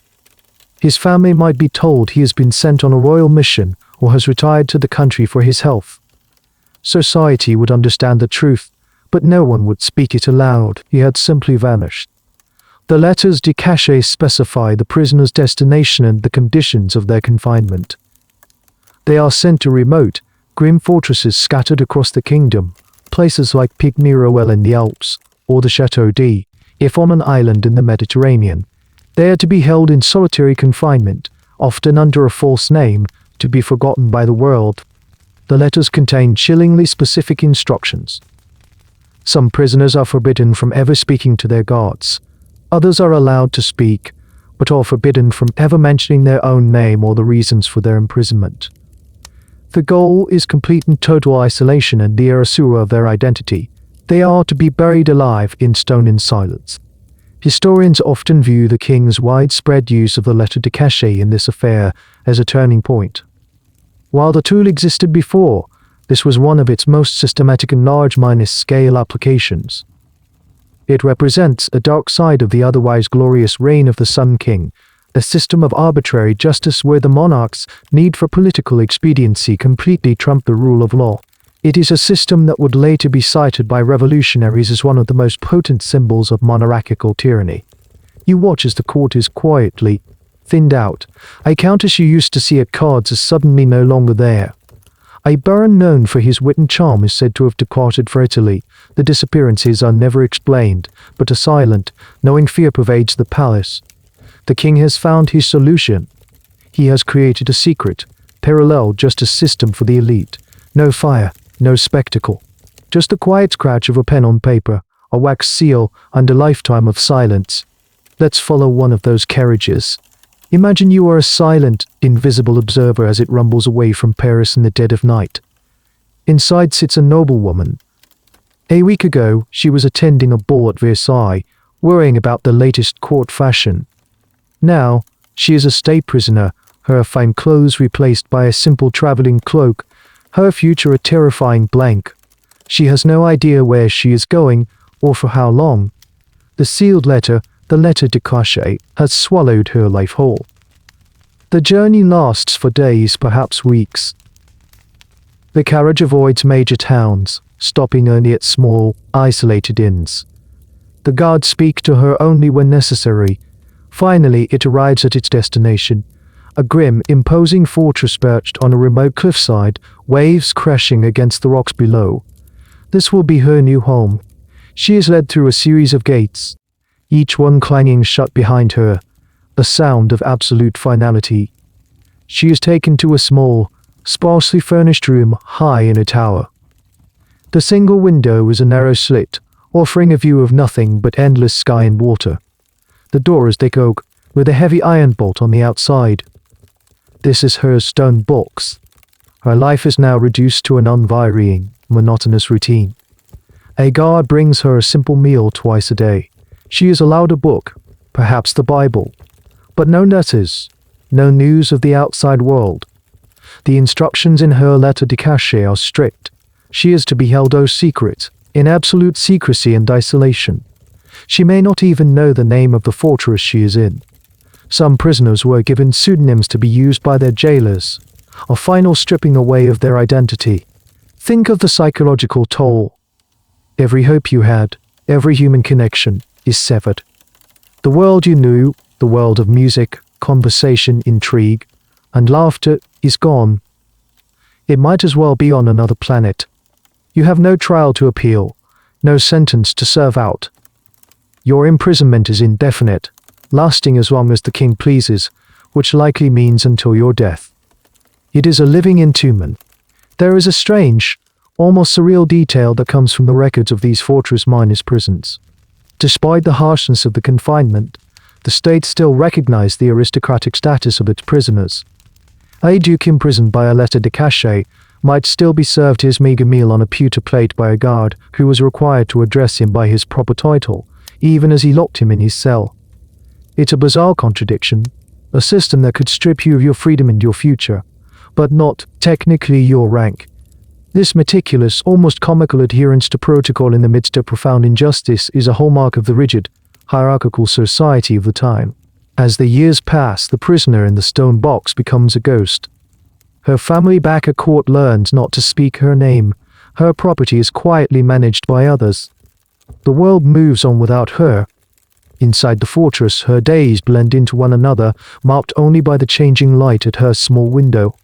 His family might be told he has been sent on a royal mission or has retired to the country for his health. Society would understand the truth, but no one would speak it aloud. He had simply vanished. The letters de cachet specify the prisoner's destination and the conditions of their confinement. They are sent to remote, grim fortresses scattered across the kingdom, places like Pignerol in the Alps, or the Château d'If on an island in the Mediterranean. They are to be held in solitary confinement, often under a false name, to be forgotten by the world. The letters contain chillingly specific instructions. Some prisoners are forbidden from ever speaking to their guards. Others are allowed to speak, but are forbidden from ever mentioning their own name or the reasons for their imprisonment. The goal is complete and total isolation and the erasure of their identity. They are to be buried alive in stone in silence. Historians often view the king's widespread use of the lettre de cachet in this affair as a turning point. While the tool existed before, this was one of its most systematic and large-scale applications. It represents a dark side of the otherwise glorious reign of the Sun King, a system of arbitrary justice where the monarch's need for political expediency completely trumped the rule of law. It is a system that would later be cited by revolutionaries as one of the most potent symbols of monarchical tyranny. You watch as the court is quietly thinned out. A countess you used to see at cards is suddenly no longer there. A baron known for his wit and charm is said to have departed for Italy. The disappearances are never explained, but a silent, knowing fear pervades the palace. The king has found his solution. He has created a secret, parallel justice system for the elite. No fire, no spectacle. Just the quiet scratch of a pen on paper, a wax seal, and a lifetime of silence. Let's follow one of those carriages. Imagine you are a silent, invisible observer as it rumbles away from Paris in the dead of night. Inside sits a noblewoman. A week ago, she was attending a ball at Versailles, worrying about the latest court fashion. Now, she is a state prisoner, her fine clothes replaced by a simple traveling cloak, her future a terrifying blank. She has no idea where she is going, or for how long. The sealed letter, the lettre de cachet, has swallowed her life whole. The journey lasts for days, perhaps weeks. The carriage avoids major towns, stopping only at small, isolated inns. The guards speak to her only when necessary. Finally, it arrives at its destination, a grim, imposing fortress perched on a remote cliffside, waves crashing against the rocks below. This will be her new home. She is led through a series of gates, each one clanging shut behind her, a sound of absolute finality. She is taken to a small, sparsely furnished room high in a tower. The single window is a narrow slit, offering a view of nothing but endless sky and water. The door is thick oak, with a heavy iron bolt on the outside. This is her stone box. Her life is now reduced to an unvarying, monotonous routine. A guard brings her a simple meal twice a day. She is allowed a book, perhaps the Bible, but no letters, no news of the outside world. The instructions in her lettre de cachet are strict. She is to be held secret, in absolute secrecy and isolation. She may not even know the name of the fortress she is in. Some prisoners were given pseudonyms to be used by their jailers, a final stripping away of their identity. Think of the psychological toll. Every hope you had, every human connection, is severed. The world you knew, the world of music, conversation, intrigue, and laughter, is gone. It might as well be on another planet. You have no trial to appeal, no sentence to serve out. Your imprisonment is indefinite, lasting as long as the king pleases, which likely means until your death. It is a living entombment. There is a strange, almost surreal detail that comes from the records of these fortress miners' prisons. Despite the harshness of the confinement, the state still recognized the aristocratic status of its prisoners. A duke imprisoned by a lettre de cachet might still be served his meager meal on a pewter plate by a guard who was required to address him by his proper title, even as he locked him in his cell. It's a bizarre contradiction, a system that could strip you of your freedom and your future, but not, technically, your rank. This meticulous, almost comical adherence to protocol in the midst of profound injustice is a hallmark of the rigid, hierarchical society of the time. As the years pass, the prisoner in the stone box becomes a ghost. Her family back at court learns not to speak her name. Her property is quietly managed by others. The world moves on without her. Inside the fortress, her days blend into one another, marked only by the changing light at her small window.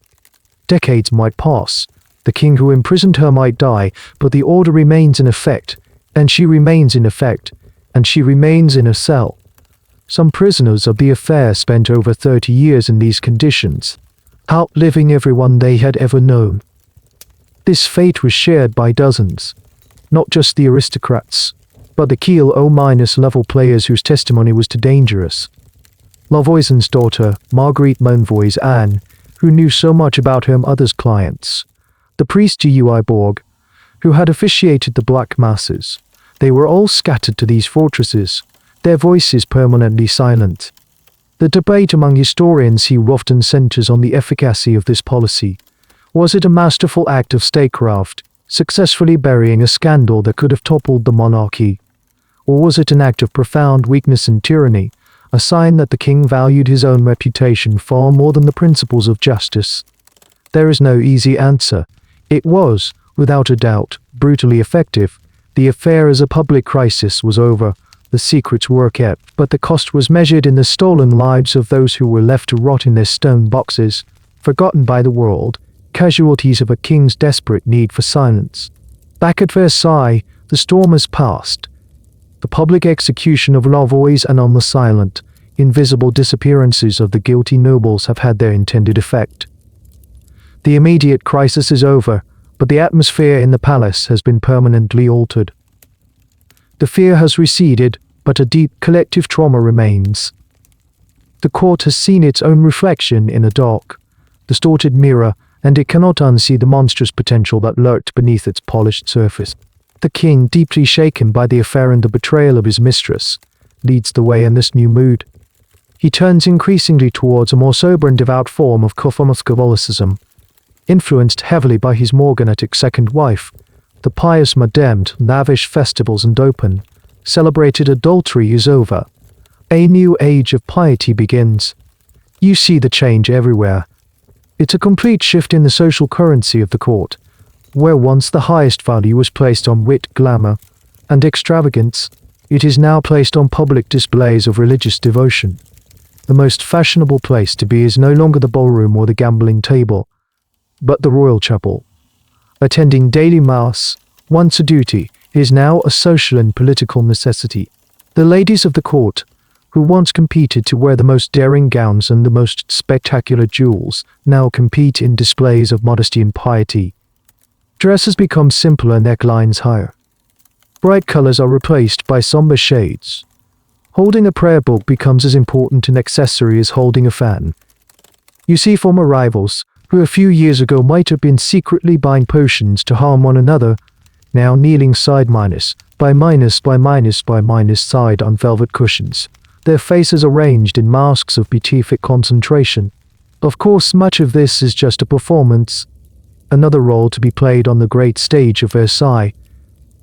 Decades might pass. The king who imprisoned her might die, but the order remains in effect, and she remains in effect, and she remains in a cell. Some prisoners of the affair spent over 30 years in these conditions, outliving everyone they had ever known. This fate was shared by dozens, not just the aristocrats, but the Kiel O-level players whose testimony was too dangerous. Lavoisin's daughter, Marguerite Monvoy's Anne, who knew so much about her mother's clients. The priest G.U.I. Borg, who had officiated the Black Masses. They were all scattered to these fortresses, their voices permanently silent. The debate among historians here often centers on the efficacy of this policy. Was it a masterful act of statecraft, successfully burying a scandal that could have toppled the monarchy? Or was it an act of profound weakness and tyranny, a sign that the king valued his own reputation far more than the principles of justice? There is no easy answer. It was, without a doubt, brutally effective. The affair as a public crisis was over. The secrets were kept, but the cost was measured in the stolen lives of those who were left to rot in their stone boxes, forgotten by the world, casualties of a king's desperate need for silence. Back at Versailles, the storm has passed. The public execution of Lavois and on the silent, invisible disappearances of the guilty nobles have had their intended effect. The immediate crisis is over, but the atmosphere in the palace has been permanently altered. The fear has receded, but a deep collective trauma remains. The court has seen its own reflection in a dark, distorted mirror, and it cannot unsee the monstrous potential that lurked beneath its polished surface. The king, deeply shaken by the affair and the betrayal of his mistress, leads the way in this new mood. He turns increasingly towards a more sober and devout form of Catholicism, influenced heavily by his morganatic second wife. The pious Madame, lavish festivals and open, celebrated adultery is over. A new age of piety begins. You see the change everywhere. It's a complete shift in the social currency of the court, where once the highest value was placed on wit, glamour, and extravagance, it is now placed on public displays of religious devotion. The most fashionable place to be is no longer the ballroom or the gambling table, but the royal chapel. Attending daily mass, once a duty, is now a social and political necessity. The ladies of the court, who once competed to wear the most daring gowns and the most spectacular jewels, now compete in displays of modesty and piety. Dresses become simpler, necklines higher. Bright colors are replaced by somber shades. Holding a prayer book becomes as important an accessory as holding a fan. You see former rivals, who a few years ago might have been secretly buying potions to harm one another, now kneeling side minus by minus side on velvet cushions, their faces arranged in masks of beatific concentration. Of course, much of this is just a performance, another role to be played on the great stage of Versailles.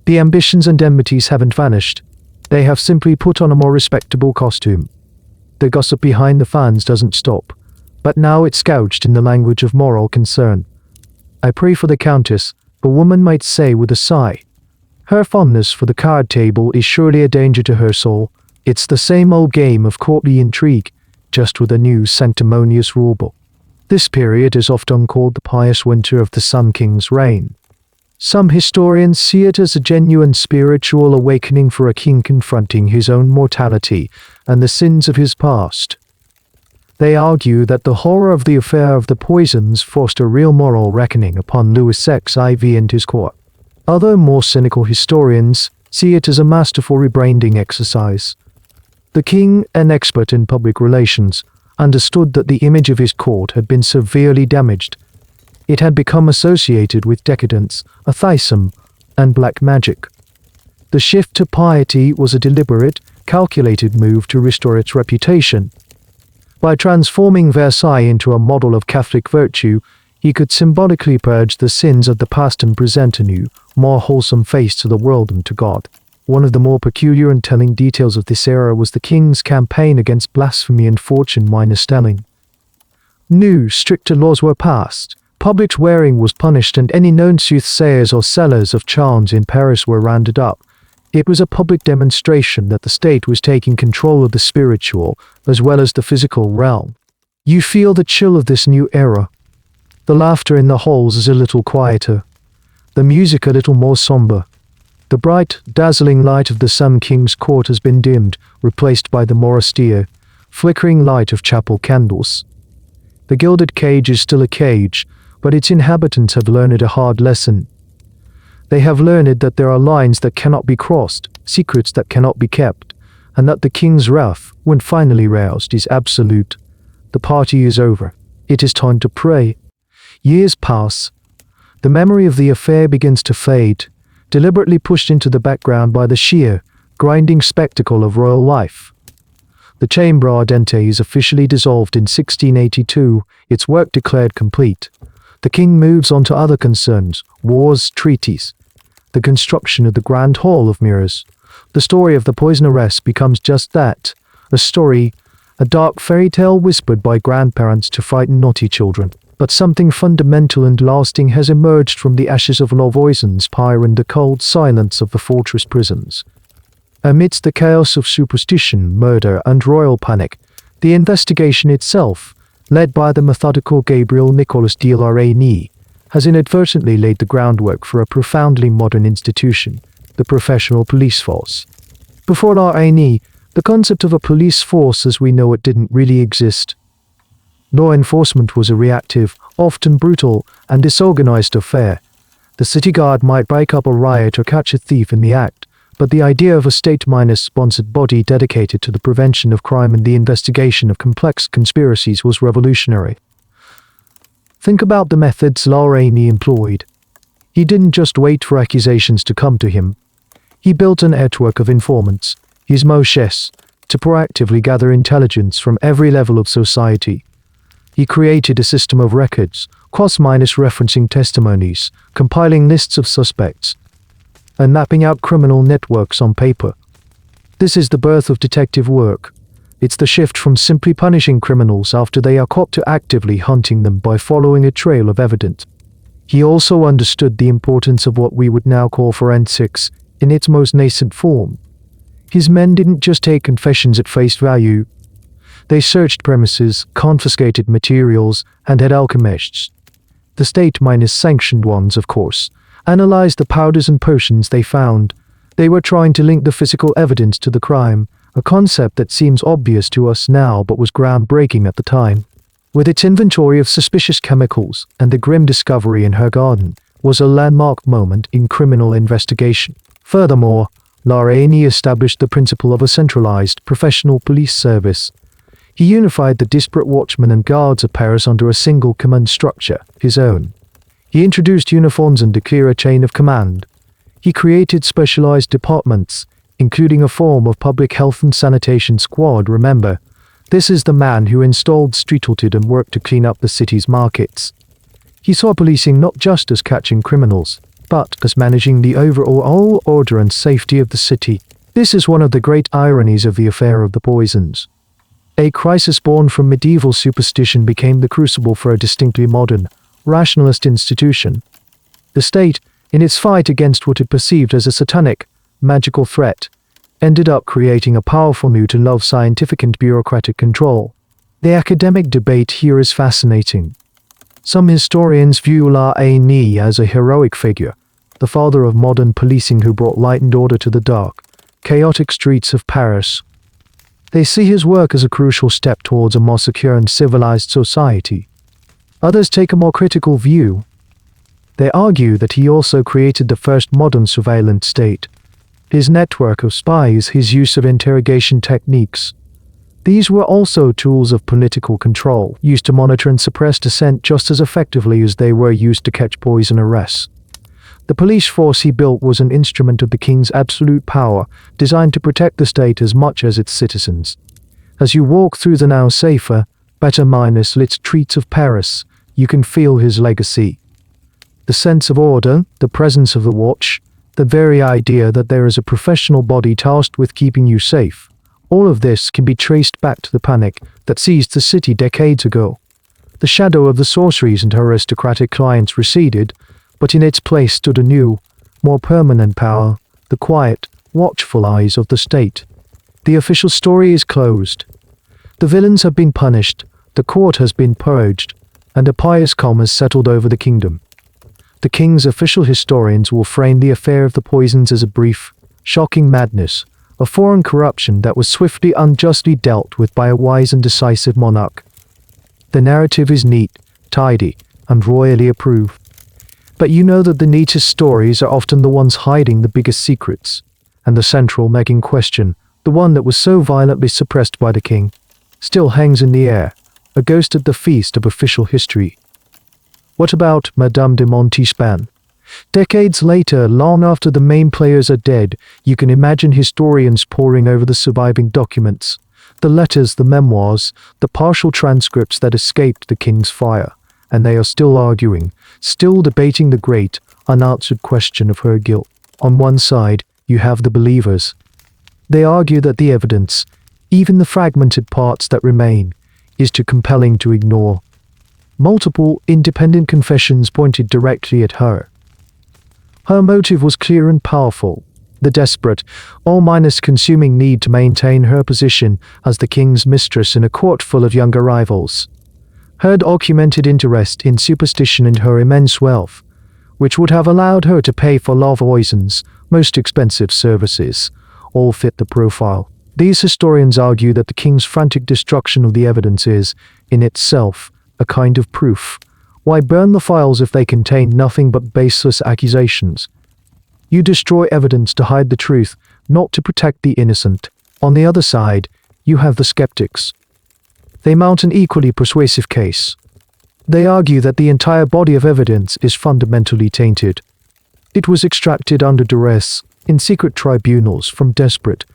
The ambitions and enmities haven't vanished. They have simply put on a more respectable costume. The gossip behind the fans doesn't stop, but now it's couched in the language of moral concern. I pray for the Countess, a woman might say with a sigh. Her fondness for the card table is surely a danger to her soul. It's the same old game of courtly intrigue, just with a new sanctimonious rulebook. This period is often called the pious winter of the Sun King's reign. Some historians see it as a genuine spiritual awakening for a king confronting his own mortality and the sins of his past. They argue that the horror of the affair of the poisons forced a real moral reckoning upon Louis XIV and his court. Other more cynical historians see it as a masterful rebranding exercise. The king, an expert in public relations, understood that the image of his court had been severely damaged. It had become associated with decadence, atheism, and black magic. The shift to piety was a deliberate, calculated move to restore its reputation. By transforming Versailles into a model of Catholic virtue, he could symbolically purge the sins of the past and present a new, more wholesome face to the world and to God. One of the more peculiar and telling details of this era was the king's campaign against blasphemy and fortune-telling. New, stricter laws were passed. Public swearing was punished and any known soothsayers or sellers of charms in Paris were rounded up. It was a public demonstration that the state was taking control of the spiritual as well as the physical realm. You feel the chill of this new era. The laughter in the halls is a little quieter, the music a little more somber. The bright, dazzling light of the Sun King's court has been dimmed, replaced by the more austere, flickering light of chapel candles. The gilded cage is still a cage, but its inhabitants have learned a hard lesson. They have learned that there are lines that cannot be crossed, secrets that cannot be kept, and that the king's wrath, when finally roused, is absolute. The party is over. It is time to pray. Years pass. The memory of the affair begins to fade, deliberately pushed into the background by the sheer, grinding spectacle of royal life. The Chambre Ardente is officially dissolved in 1682, its work declared complete. The king moves on to other concerns, wars, treaties. The construction of the Grand Hall of Mirrors. The story of the poisoneress becomes just that, a story, a dark fairy tale whispered by grandparents to frighten naughty children. But something fundamental and lasting has emerged from the ashes of Lavoisin's pyre and the cold silence of the fortress prisons. Amidst the chaos of superstition, murder, and royal panic, the investigation itself, led by the methodical Gabriel Nicolas de la Reynie, has inadvertently laid the groundwork for a profoundly modern institution, the professional police force. Before la Reynie, the concept of a police force as we know it didn't really exist. Law enforcement was a reactive, often brutal, and disorganized affair. The city guard might break up a riot or catch a thief in the act, but the idea of a state-sponsored body dedicated to the prevention of crime and the investigation of complex conspiracies was revolutionary. Think about the methods la Reynie employed. He didn't just wait for accusations to come to him. He built an network of informants, his moches, to proactively gather intelligence from every level of society. He created a system of records, cross-referencing testimonies, compiling lists of suspects, and mapping out criminal networks on paper. This is the birth of detective work. It's the shift from simply punishing criminals after they are caught to actively hunting them by following a trail of evidence. He also understood the importance of what we would now call forensics in its most nascent form. His men didn't just take confessions at face value. They searched premises, confiscated materials, and had alchemists, the state-sanctioned ones of course, analyzed the powders and potions they found. They were trying to link the physical evidence to the crime, a concept that seems obvious to us now but was groundbreaking at the time. With its inventory of suspicious chemicals and the grim discovery in her garden was a landmark moment in criminal investigation. Furthermore, Larraini established the principle of a centralized, professional police service. He unified the disparate watchmen and guards of Paris under a single command structure, his own. He introduced uniforms and a clearer chain of command. He created specialized departments, including a form of public health and sanitation squad. Remember, this is the man who installed street-altered and worked to clean up the city's markets. He saw policing not just as catching criminals, but as managing the overall order and safety of the city. This is one of the great ironies of the affair of the poisons. A crisis born from medieval superstition became the crucible for a distinctly modern, rationalist institution. The state, in its fight against what it perceived as a satanic, magical threat, ended up creating a powerful new tool of scientific and bureaucratic control. The academic debate here is fascinating. Some historians view Larraini as a heroic figure, the father of modern policing who brought light and order to the dark, chaotic streets of Paris. They see his work as a crucial step towards a more secure and civilized society. Others take a more critical view. They argue that he also created the first modern surveillance state. His network of spies, his use of interrogation techniques. These were also tools of political control, used to monitor and suppress dissent just as effectively as they were used to catch poison arrests. The police force he built was an instrument of the king's absolute power, designed to protect the state as much as its citizens. As you walk through the now safer, better-lit streets of Paris, you can feel his legacy. The sense of order, the presence of the watch, the very idea that there is a professional body tasked with keeping you safe, all of this can be traced back to the panic that seized the city decades ago. The shadow of the sorceries and her aristocratic clients receded, but in its place stood a new, more permanent power, the quiet, watchful eyes of the state. The official story is closed. The villains have been punished, the court has been purged, and a pious calm has settled over the kingdom. The king's official historians will frame the affair of the poisons as a brief, shocking madness, a foreign corruption that was swiftly unjustly dealt with by a wise and decisive monarch. The narrative is neat, tidy, and royally approved. But you know that the neatest stories are often the ones hiding the biggest secrets, and the central nagging question, the one that was so violently suppressed by the king, still hangs in the air, a ghost at the feast of official history. What about Madame de Montespan? Decades later, long after the main players are dead, you can imagine historians poring over the surviving documents, the letters, the memoirs, the partial transcripts that escaped the king's fire, and they are still arguing, still debating the great, unanswered question of her guilt. On one side, you have the believers. They argue that the evidence, even the fragmented parts that remain, is too compelling to ignore. Multiple, independent confessions pointed directly at her. Her motive was clear and powerful, the desperate, all-consuming need to maintain her position as the king's mistress in a court full of younger rivals. Her documented interest in superstition and her immense wealth, which would have allowed her to pay for Lavoisin's most expensive services, all fit the profile. These historians argue that the king's frantic destruction of the evidence is, in itself, a kind of proof. Why burn the files if they contain nothing but baseless accusations? You destroy evidence to hide the truth, not to protect the innocent. On the other side, you have the skeptics. They mount an equally persuasive case. They argue that the entire body of evidence is fundamentally tainted. It was extracted under duress, in secret tribunals from desperate,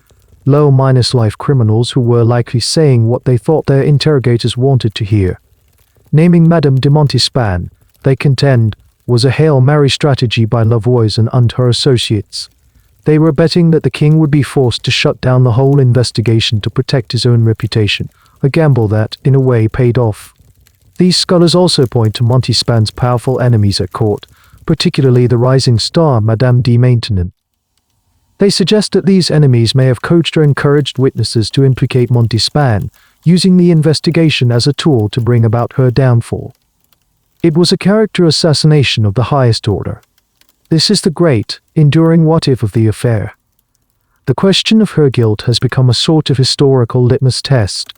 low-life criminals who were likely saying what they thought their interrogators wanted to hear. Naming Madame de Montespan, they contend, was a Hail Mary strategy by Lavoisin and her associates. They were betting that the king would be forced to shut down the whole investigation to protect his own reputation, a gamble that, in a way, paid off. These scholars also point to Montespan's powerful enemies at court, particularly the rising star Madame de Maintenon. They suggest that these enemies may have coached or encouraged witnesses to implicate Montespan, using the investigation as a tool to bring about her downfall. It was a character assassination of the highest order. This is the great, enduring what-if of the affair. The question of her guilt has become a sort of historical litmus test,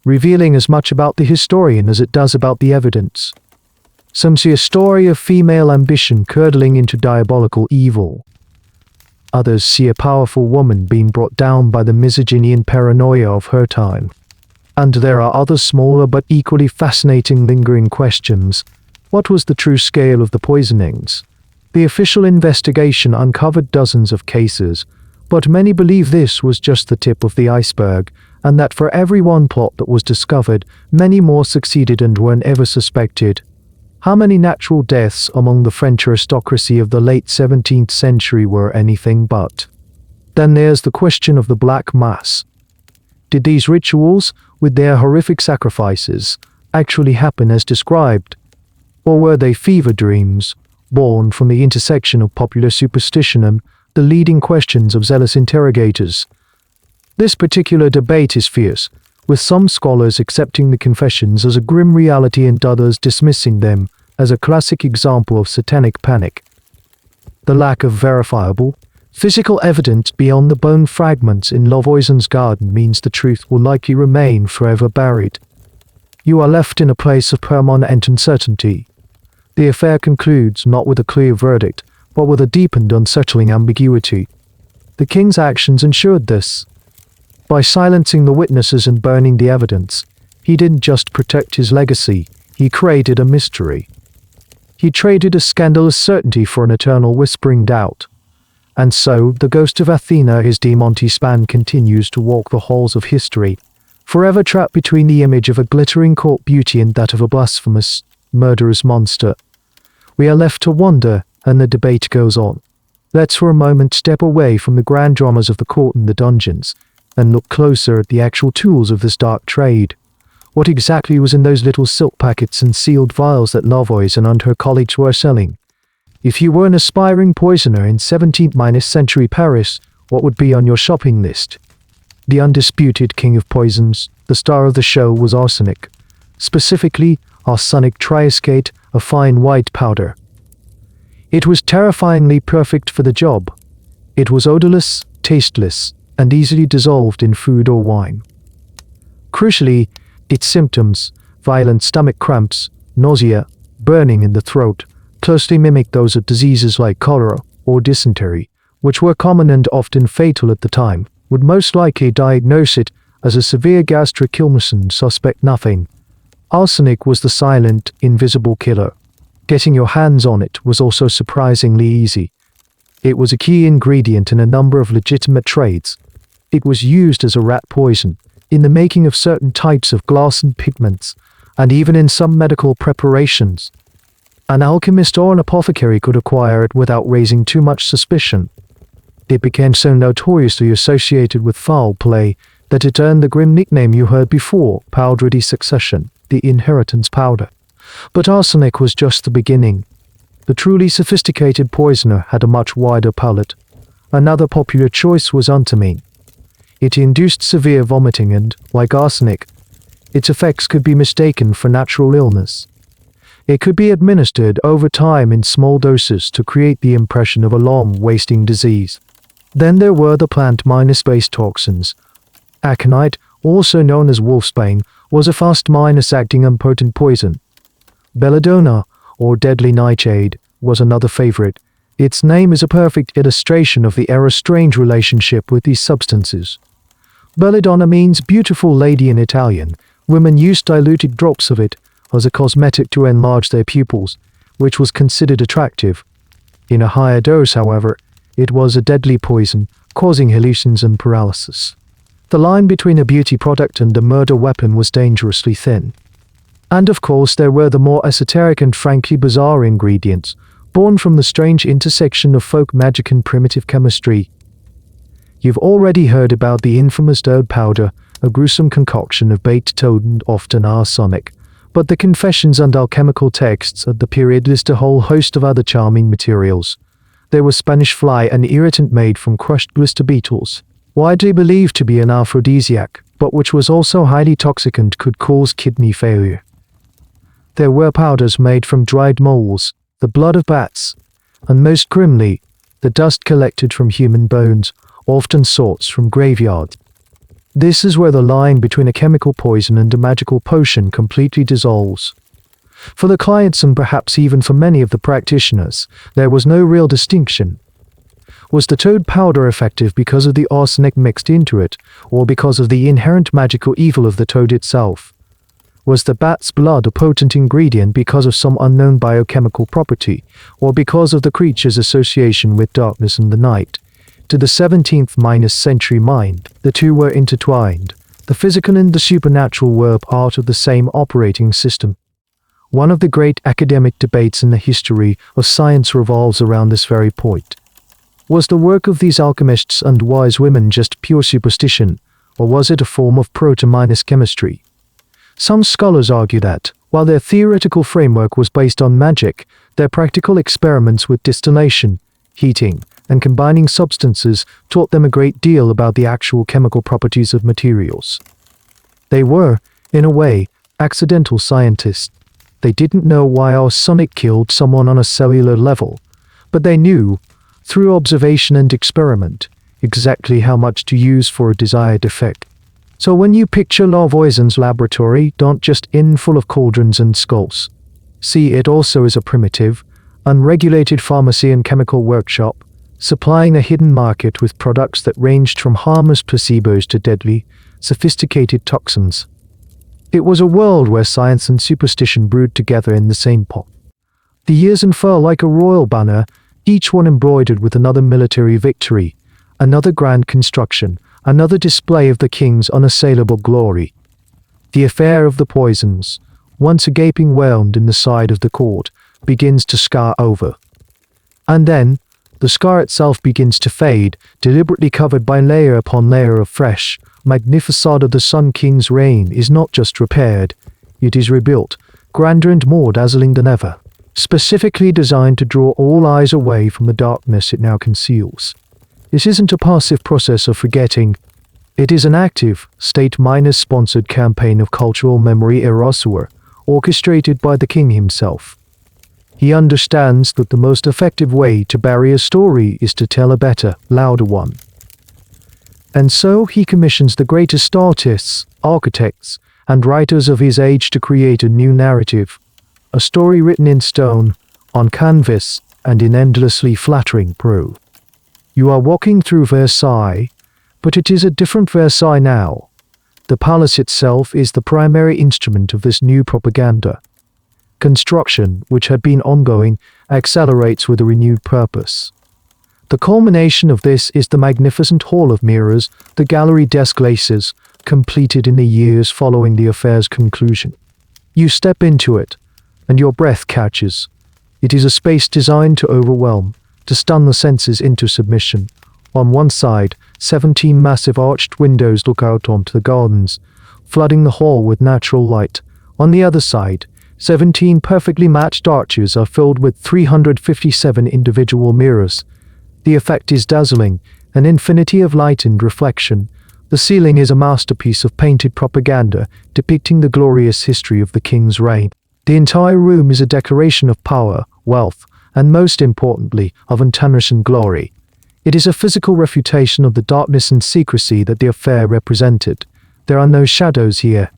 revealing as much about the historian as it does about the evidence. Some see a story of female ambition curdling into diabolical evil. Others see a powerful woman being brought down by the misogyny paranoia of her time. And there are other smaller but equally fascinating lingering questions. What was the true scale of the poisonings? The official investigation uncovered dozens of cases, but many believe this was just the tip of the iceberg, and that for every one plot that was discovered, many more succeeded and were never suspected. How many natural deaths among the French aristocracy of the late 17th century were anything but? Then there's the question of the Black Mass. Did these rituals, with their horrific sacrifices, actually happen as described? Or were they fever dreams, born from the intersection of popular superstition and the leading questions of zealous interrogators? This particular debate is fierce, with some scholars accepting the confessions as a grim reality and others dismissing them as a classic example of satanic panic. The lack of verifiable, physical evidence beyond the bone fragments in Lavoisin's garden means the truth will likely remain forever buried. You are left in a place of permanent uncertainty. The affair concludes not with a clear verdict, but with a deepened unsettling ambiguity. The king's actions ensured this. By silencing the witnesses and burning the evidence, he didn't just protect his legacy, he created a mystery. He traded a scandalous certainty for an eternal whispering doubt. And so, the ghost of Athena de Montespan continues to walk the halls of history, forever trapped between the image of a glittering court beauty and that of a blasphemous, murderous monster. We are left to wonder, and the debate goes on. Let's for a moment step away from the grand dramas of the court and the dungeons, and look closer at the actual tools of this dark trade. What exactly was in those little silk packets and sealed vials that Lavois and her colleagues were selling? If you were an aspiring poisoner in 17th century Paris, what would be on your shopping list? The undisputed king of poisons, the star of the show, was arsenic. Specifically, arsenic triescate, a fine white powder. It was terrifyingly perfect for the job. It was odorless, tasteless, and easily dissolved in food or wine. Crucially, its symptoms, violent stomach cramps, nausea, burning in the throat, closely mimicked those of diseases like cholera or dysentery, which were common and often fatal at the time, would most likely diagnose it as a severe gastric illness and suspect nothing. Arsenic was the silent, invisible killer. Getting your hands on it was also surprisingly easy. It was a key ingredient in a number of legitimate trades. It was used as a rat poison, in the making of certain types of glass and pigments, and even in some medical preparations. An alchemist or an apothecary could acquire it without raising too much suspicion. It became so notoriously associated with foul play that it earned the grim nickname you heard before, powdery succession, the inheritance powder. But arsenic was just the beginning. The truly sophisticated poisoner had a much wider palette. Another popular choice was antimony. It induced severe vomiting and, like arsenic, its effects could be mistaken for natural illness. It could be administered over time in small doses to create the impression of a long-wasting disease. Then there were the plant-based toxins. Aconite, also known as wolfsbane, was a fast-acting and potent poison. Belladonna, or deadly nightshade, was another favorite. Its name is a perfect illustration of the era's strange relationship with these substances. Belladonna means beautiful lady in Italian. Women used diluted drops of it as a cosmetic to enlarge their pupils, which was considered attractive. In a higher dose, however, it was a deadly poison, causing hallucinations and paralysis. The line between a beauty product and a murder weapon was dangerously thin. And of course there were the more esoteric and frankly bizarre ingredients, born from the strange intersection of folk magic and primitive chemistry. You've already heard about the infamous toad powder, a gruesome concoction of baked toad and often arsenic. But the confessions and alchemical texts of the period list a whole host of other charming materials. There was Spanish fly, an irritant made from crushed blister beetles, widely believed to be an aphrodisiac, but which was also highly toxic and could cause kidney failure. There were powders made from dried moles, the blood of bats, and most grimly, the dust collected from human bones, often sourced from graveyards. This is where the line between a chemical poison and a magical potion completely dissolves. For the clients and perhaps even for many of the practitioners, there was no real distinction. Was the toad powder effective because of the arsenic mixed into it, or because of the inherent magical evil of the toad itself? Was the bat's blood a potent ingredient because of some unknown biochemical property, or because of the creature's association with darkness and the night? To the 17th-century mind, the two were intertwined. The physical and the supernatural were part of the same operating system. One of the great academic debates in the history of science revolves around this very point. Was the work of these alchemists and wise women just pure superstition, or was it a form of proto-minus chemistry? Some scholars argue that, while their theoretical framework was based on magic, their practical experiments with distillation, heating, and combining substances taught them a great deal about the actual chemical properties of materials. They were, in a way, accidental scientists. They didn't know why arsenic killed someone on a cellular level, but they knew, through observation and experiment, exactly how much to use for a desired effect. So when you picture Lavoisin's laboratory, don't just in full of cauldrons and skulls. See it also as a primitive, unregulated pharmacy and chemical workshop, supplying a hidden market with products that ranged from harmless placebos to deadly, sophisticated toxins. It was a world where science and superstition brewed together in the same pot. The years unfurled like a royal banner, each one embroidered with another military victory, another grand construction, another display of the king's unassailable glory. The affair of the poisons, once a gaping wound in the side of the court, begins to scar over. And then, the scar itself begins to fade, deliberately covered by layer upon layer of fresh, magnificence of the Sun King's reign is not just repaired, it is rebuilt, grander and more dazzling than ever, specifically designed to draw all eyes away from the darkness it now conceals. This isn't a passive process of forgetting, it is an active, state-sponsored campaign of cultural memory erasure, orchestrated by the king himself. He understands that the most effective way to bury a story is to tell a better, louder one. And so he commissions the greatest artists, architects, and writers of his age to create a new narrative, a story written in stone, on canvas, and in endlessly flattering prose. You are walking through Versailles, but it is a different Versailles now. The palace itself is the primary instrument of this new propaganda. Construction, which had been ongoing, accelerates with a renewed purpose. The culmination of this is the magnificent hall of mirrors, the gallery des glaces, completed in the years following the affair's conclusion. You step into it, and your breath catches. It is a space designed to overwhelm, to stun the senses into submission. On one side, 17 massive arched windows look out onto the gardens, flooding the hall with natural light. On the other side, 17 perfectly matched arches are filled with 357 individual mirrors. The effect is dazzling, an infinity of light and reflection. The ceiling is a masterpiece of painted propaganda depicting the glorious history of the king's reign. The entire room is a declaration of power, wealth, and most importantly, of untarnished glory. It is a physical refutation of the darkness and secrecy that the affair represented. There are no shadows here.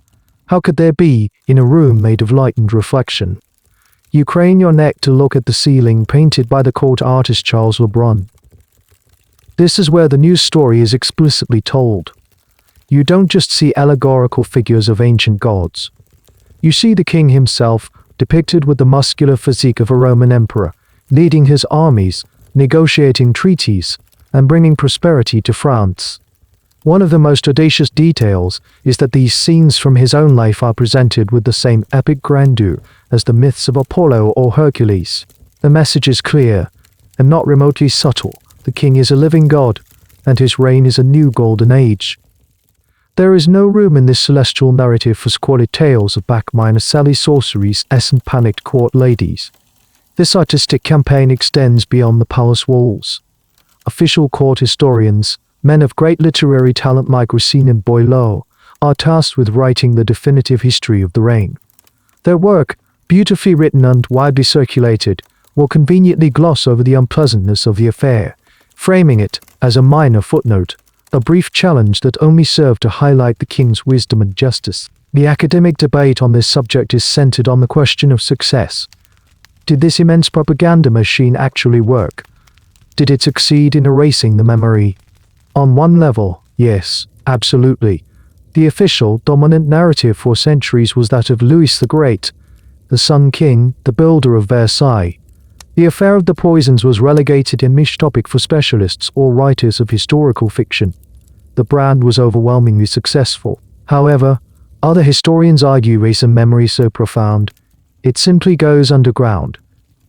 How could there be, in a room made of light and reflection? You crane your neck to look at the ceiling painted by the court artist Charles Lebrun. This is where the new story is explicitly told. You don't just see allegorical figures of ancient gods. You see the king himself, depicted with the muscular physique of a Roman emperor, leading his armies, negotiating treaties, and bringing prosperity to France. One of the most audacious details is that these scenes from his own life are presented with the same epic grandeur as the myths of Apollo or Hercules. The message is clear, and not remotely subtle. The king is a living god, and his reign is a new golden age. There is no room in this celestial narrative for squalid tales of backminer Sally sorceries and panicked court ladies. This artistic campaign extends beyond the palace walls. Official court historians, men of great literary talent like Racine and Boileau, are tasked with writing the definitive history of the reign. Their work, beautifully written and widely circulated, will conveniently gloss over the unpleasantness of the affair, framing it as a minor footnote, a brief challenge that only served to highlight the king's wisdom and justice. The academic debate on this subject is centered on the question of success. Did this immense propaganda machine actually work? Did it succeed in erasing the memory? On one level, yes, absolutely. The official, dominant narrative for centuries was that of Louis the Great, the Sun King, the builder of Versailles. The affair of the poisons was relegated a niche topic for specialists or writers of historical fiction. The brand was overwhelmingly successful. However, other historians argue recent memory so profound, it simply goes underground.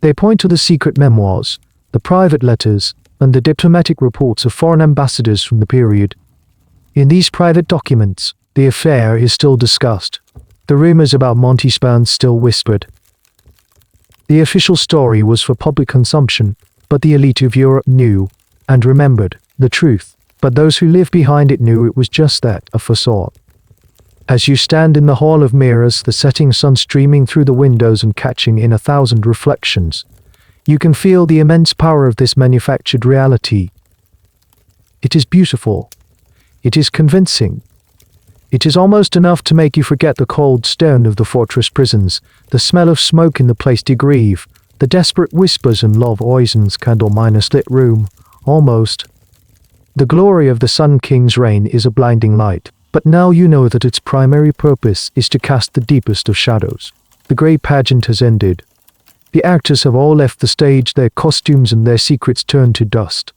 They point to the secret memoirs, the private letters, and the diplomatic reports of foreign ambassadors from the period. In these private documents, the affair is still discussed. The rumors about Montespan still whispered. The official story was for public consumption, but the elite of Europe knew and remembered the truth. But those who lived behind it knew it was just that, a facade. As you stand in the Hall of Mirrors, the setting sun streaming through the windows and catching in 1,000 reflections, you can feel the immense power of this manufactured reality. It is beautiful. It is convincing. It is almost enough to make you forget the cold stone of the fortress prisons, the smell of smoke in the place de Grève, the desperate whispers in Love Oisen's candle-minus-lit room. Almost. The glory of the Sun King's reign is a blinding light, but now you know that its primary purpose is to cast the deepest of shadows. The great pageant has ended. The actors have all left the stage, their costumes and their secrets turned to dust.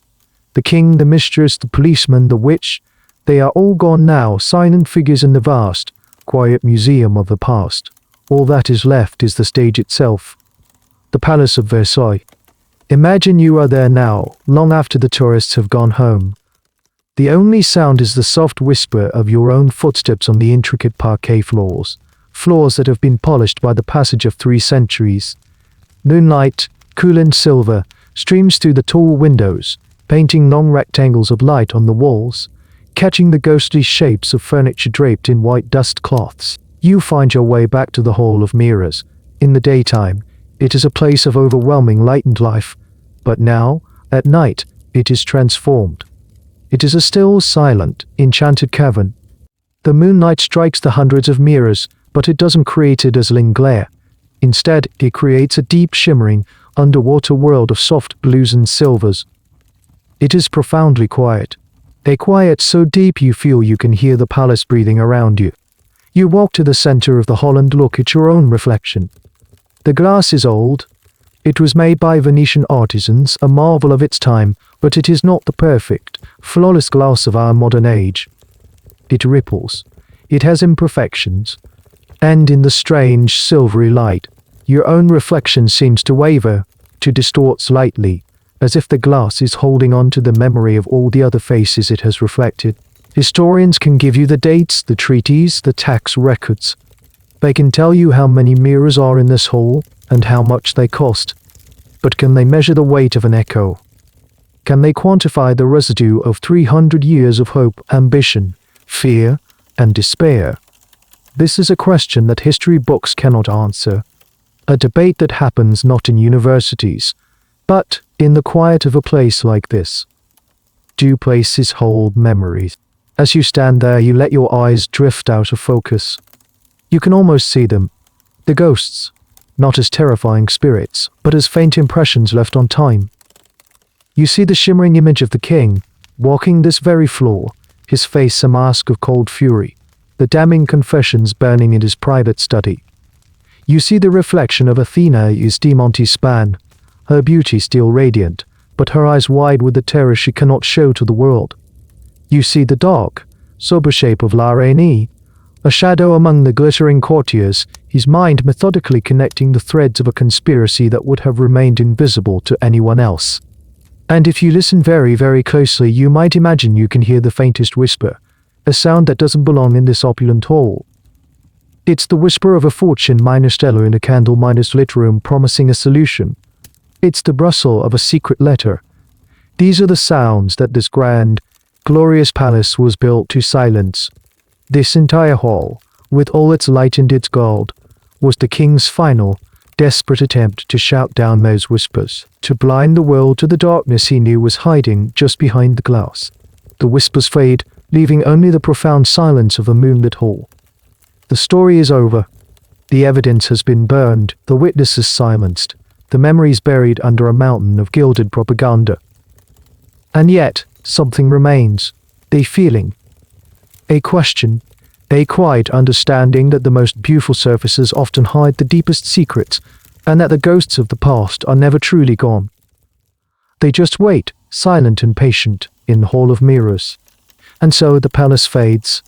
The king, the mistress, the policeman, the witch, they are all gone now, silent figures in the vast, quiet museum of the past. All that is left is the stage itself. The Palace of Versailles. Imagine you are there now, long after the tourists have gone home. The only sound is the soft whisper of your own footsteps on the intricate parquet floors, floors that have been polished by the passage of 3 centuries. Moonlight, cool and silver, streams through the tall windows, painting long rectangles of light on the walls, catching the ghostly shapes of furniture draped in white dust cloths. You find your way back to the Hall of Mirrors. In the daytime, it is a place of overwhelming light and life, but now, at night, it is transformed. It is a still, silent, enchanted cavern. The moonlight strikes the hundreds of mirrors, but it doesn't create a dazzling glare. Instead, it creates a deep, shimmering, underwater world of soft blues and silvers. It is profoundly quiet. A quiet so deep you feel you can hear the palace breathing around you. You walk to the center of the hall and look at your own reflection. The glass is old. It was made by Venetian artisans, a marvel of its time, but it is not the perfect, flawless glass of our modern age. It ripples. It has imperfections. And in the strange, silvery light, your own reflection seems to waver, to distort slightly, as if the glass is holding on to the memory of all the other faces it has reflected. Historians can give you the dates, the treaties, the tax records. They can tell you how many mirrors are in this hall and how much they cost. But can they measure the weight of an echo? Can they quantify the residue of 300 years of hope, ambition, fear, and despair? This is a question that history books cannot answer. A debate that happens not in universities, but in the quiet of a place like this. Do places hold memories? As you stand there, you let your eyes drift out of focus. You can almost see them. The ghosts, not as terrifying spirits, but as faint impressions left on time. You see the shimmering image of the king, walking this very floor, his face a mask of cold fury, the damning confessions burning in his private study. You see the reflection of Athénaïs de Montespan, her beauty still radiant, but her eyes wide with the terror she cannot show to the world. You see the dark, sober shape of La Reine, a shadow among the glittering courtiers, his mind methodically connecting the threads of a conspiracy that would have remained invisible to anyone else. And if you listen very, very closely, you might imagine you can hear the faintest whisper, a sound that doesn't belong in this opulent hall. It's the whisper of a fortune minus teller in a candle minus lit room promising a solution. It's the rustle of a secret letter. These are the sounds that this grand, glorious palace was built to silence. This entire hall, with all its light and its gold, was the king's final, desperate attempt to shout down those whispers, to blind the world to the darkness he knew was hiding just behind the glass. The whispers fade, leaving only the profound silence of a moonlit hall. The story is over. The evidence has been burned, the witnesses silenced, the memories buried under a mountain of gilded propaganda. And yet, something remains, a feeling, a question, a quiet understanding that the most beautiful surfaces often hide the deepest secrets, and that the ghosts of the past are never truly gone. They just wait, silent and patient, in the Hall of Mirrors. And so the palace fades.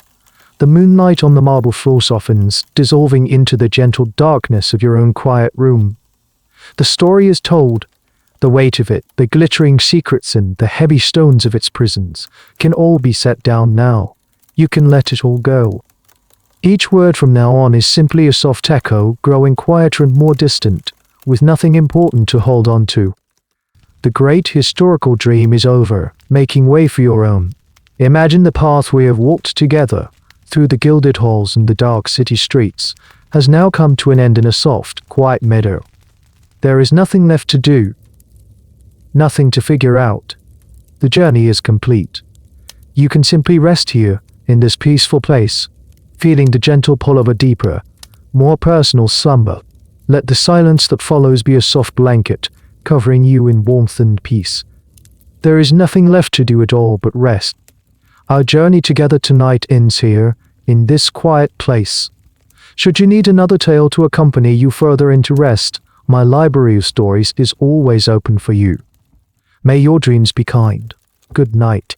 The moonlight on the marble floor softens, dissolving into the gentle darkness of your own quiet room. The story is told. The weight of it, the glittering secrets and the heavy stones of its prisons, can all be set down now. You can let it all go. Each word from now on is simply a soft echo, growing quieter and more distant, with nothing important to hold on to. The great historical dream is over, making way for your own. Imagine the path we have walked together, through the gilded halls and the dark city streets, has now come to an end in a soft, quiet meadow. There is nothing left to do, nothing to figure out. The journey is complete. You can simply rest here, in this peaceful place, feeling the gentle pull of a deeper, more personal slumber. Let the silence that follows be a soft blanket, covering you in warmth and peace. There is nothing left to do at all but rest. Our journey together tonight ends here, in this quiet place. Should you need another tale to accompany you further into rest, my library of stories is always open for you. May your dreams be kind. Good night.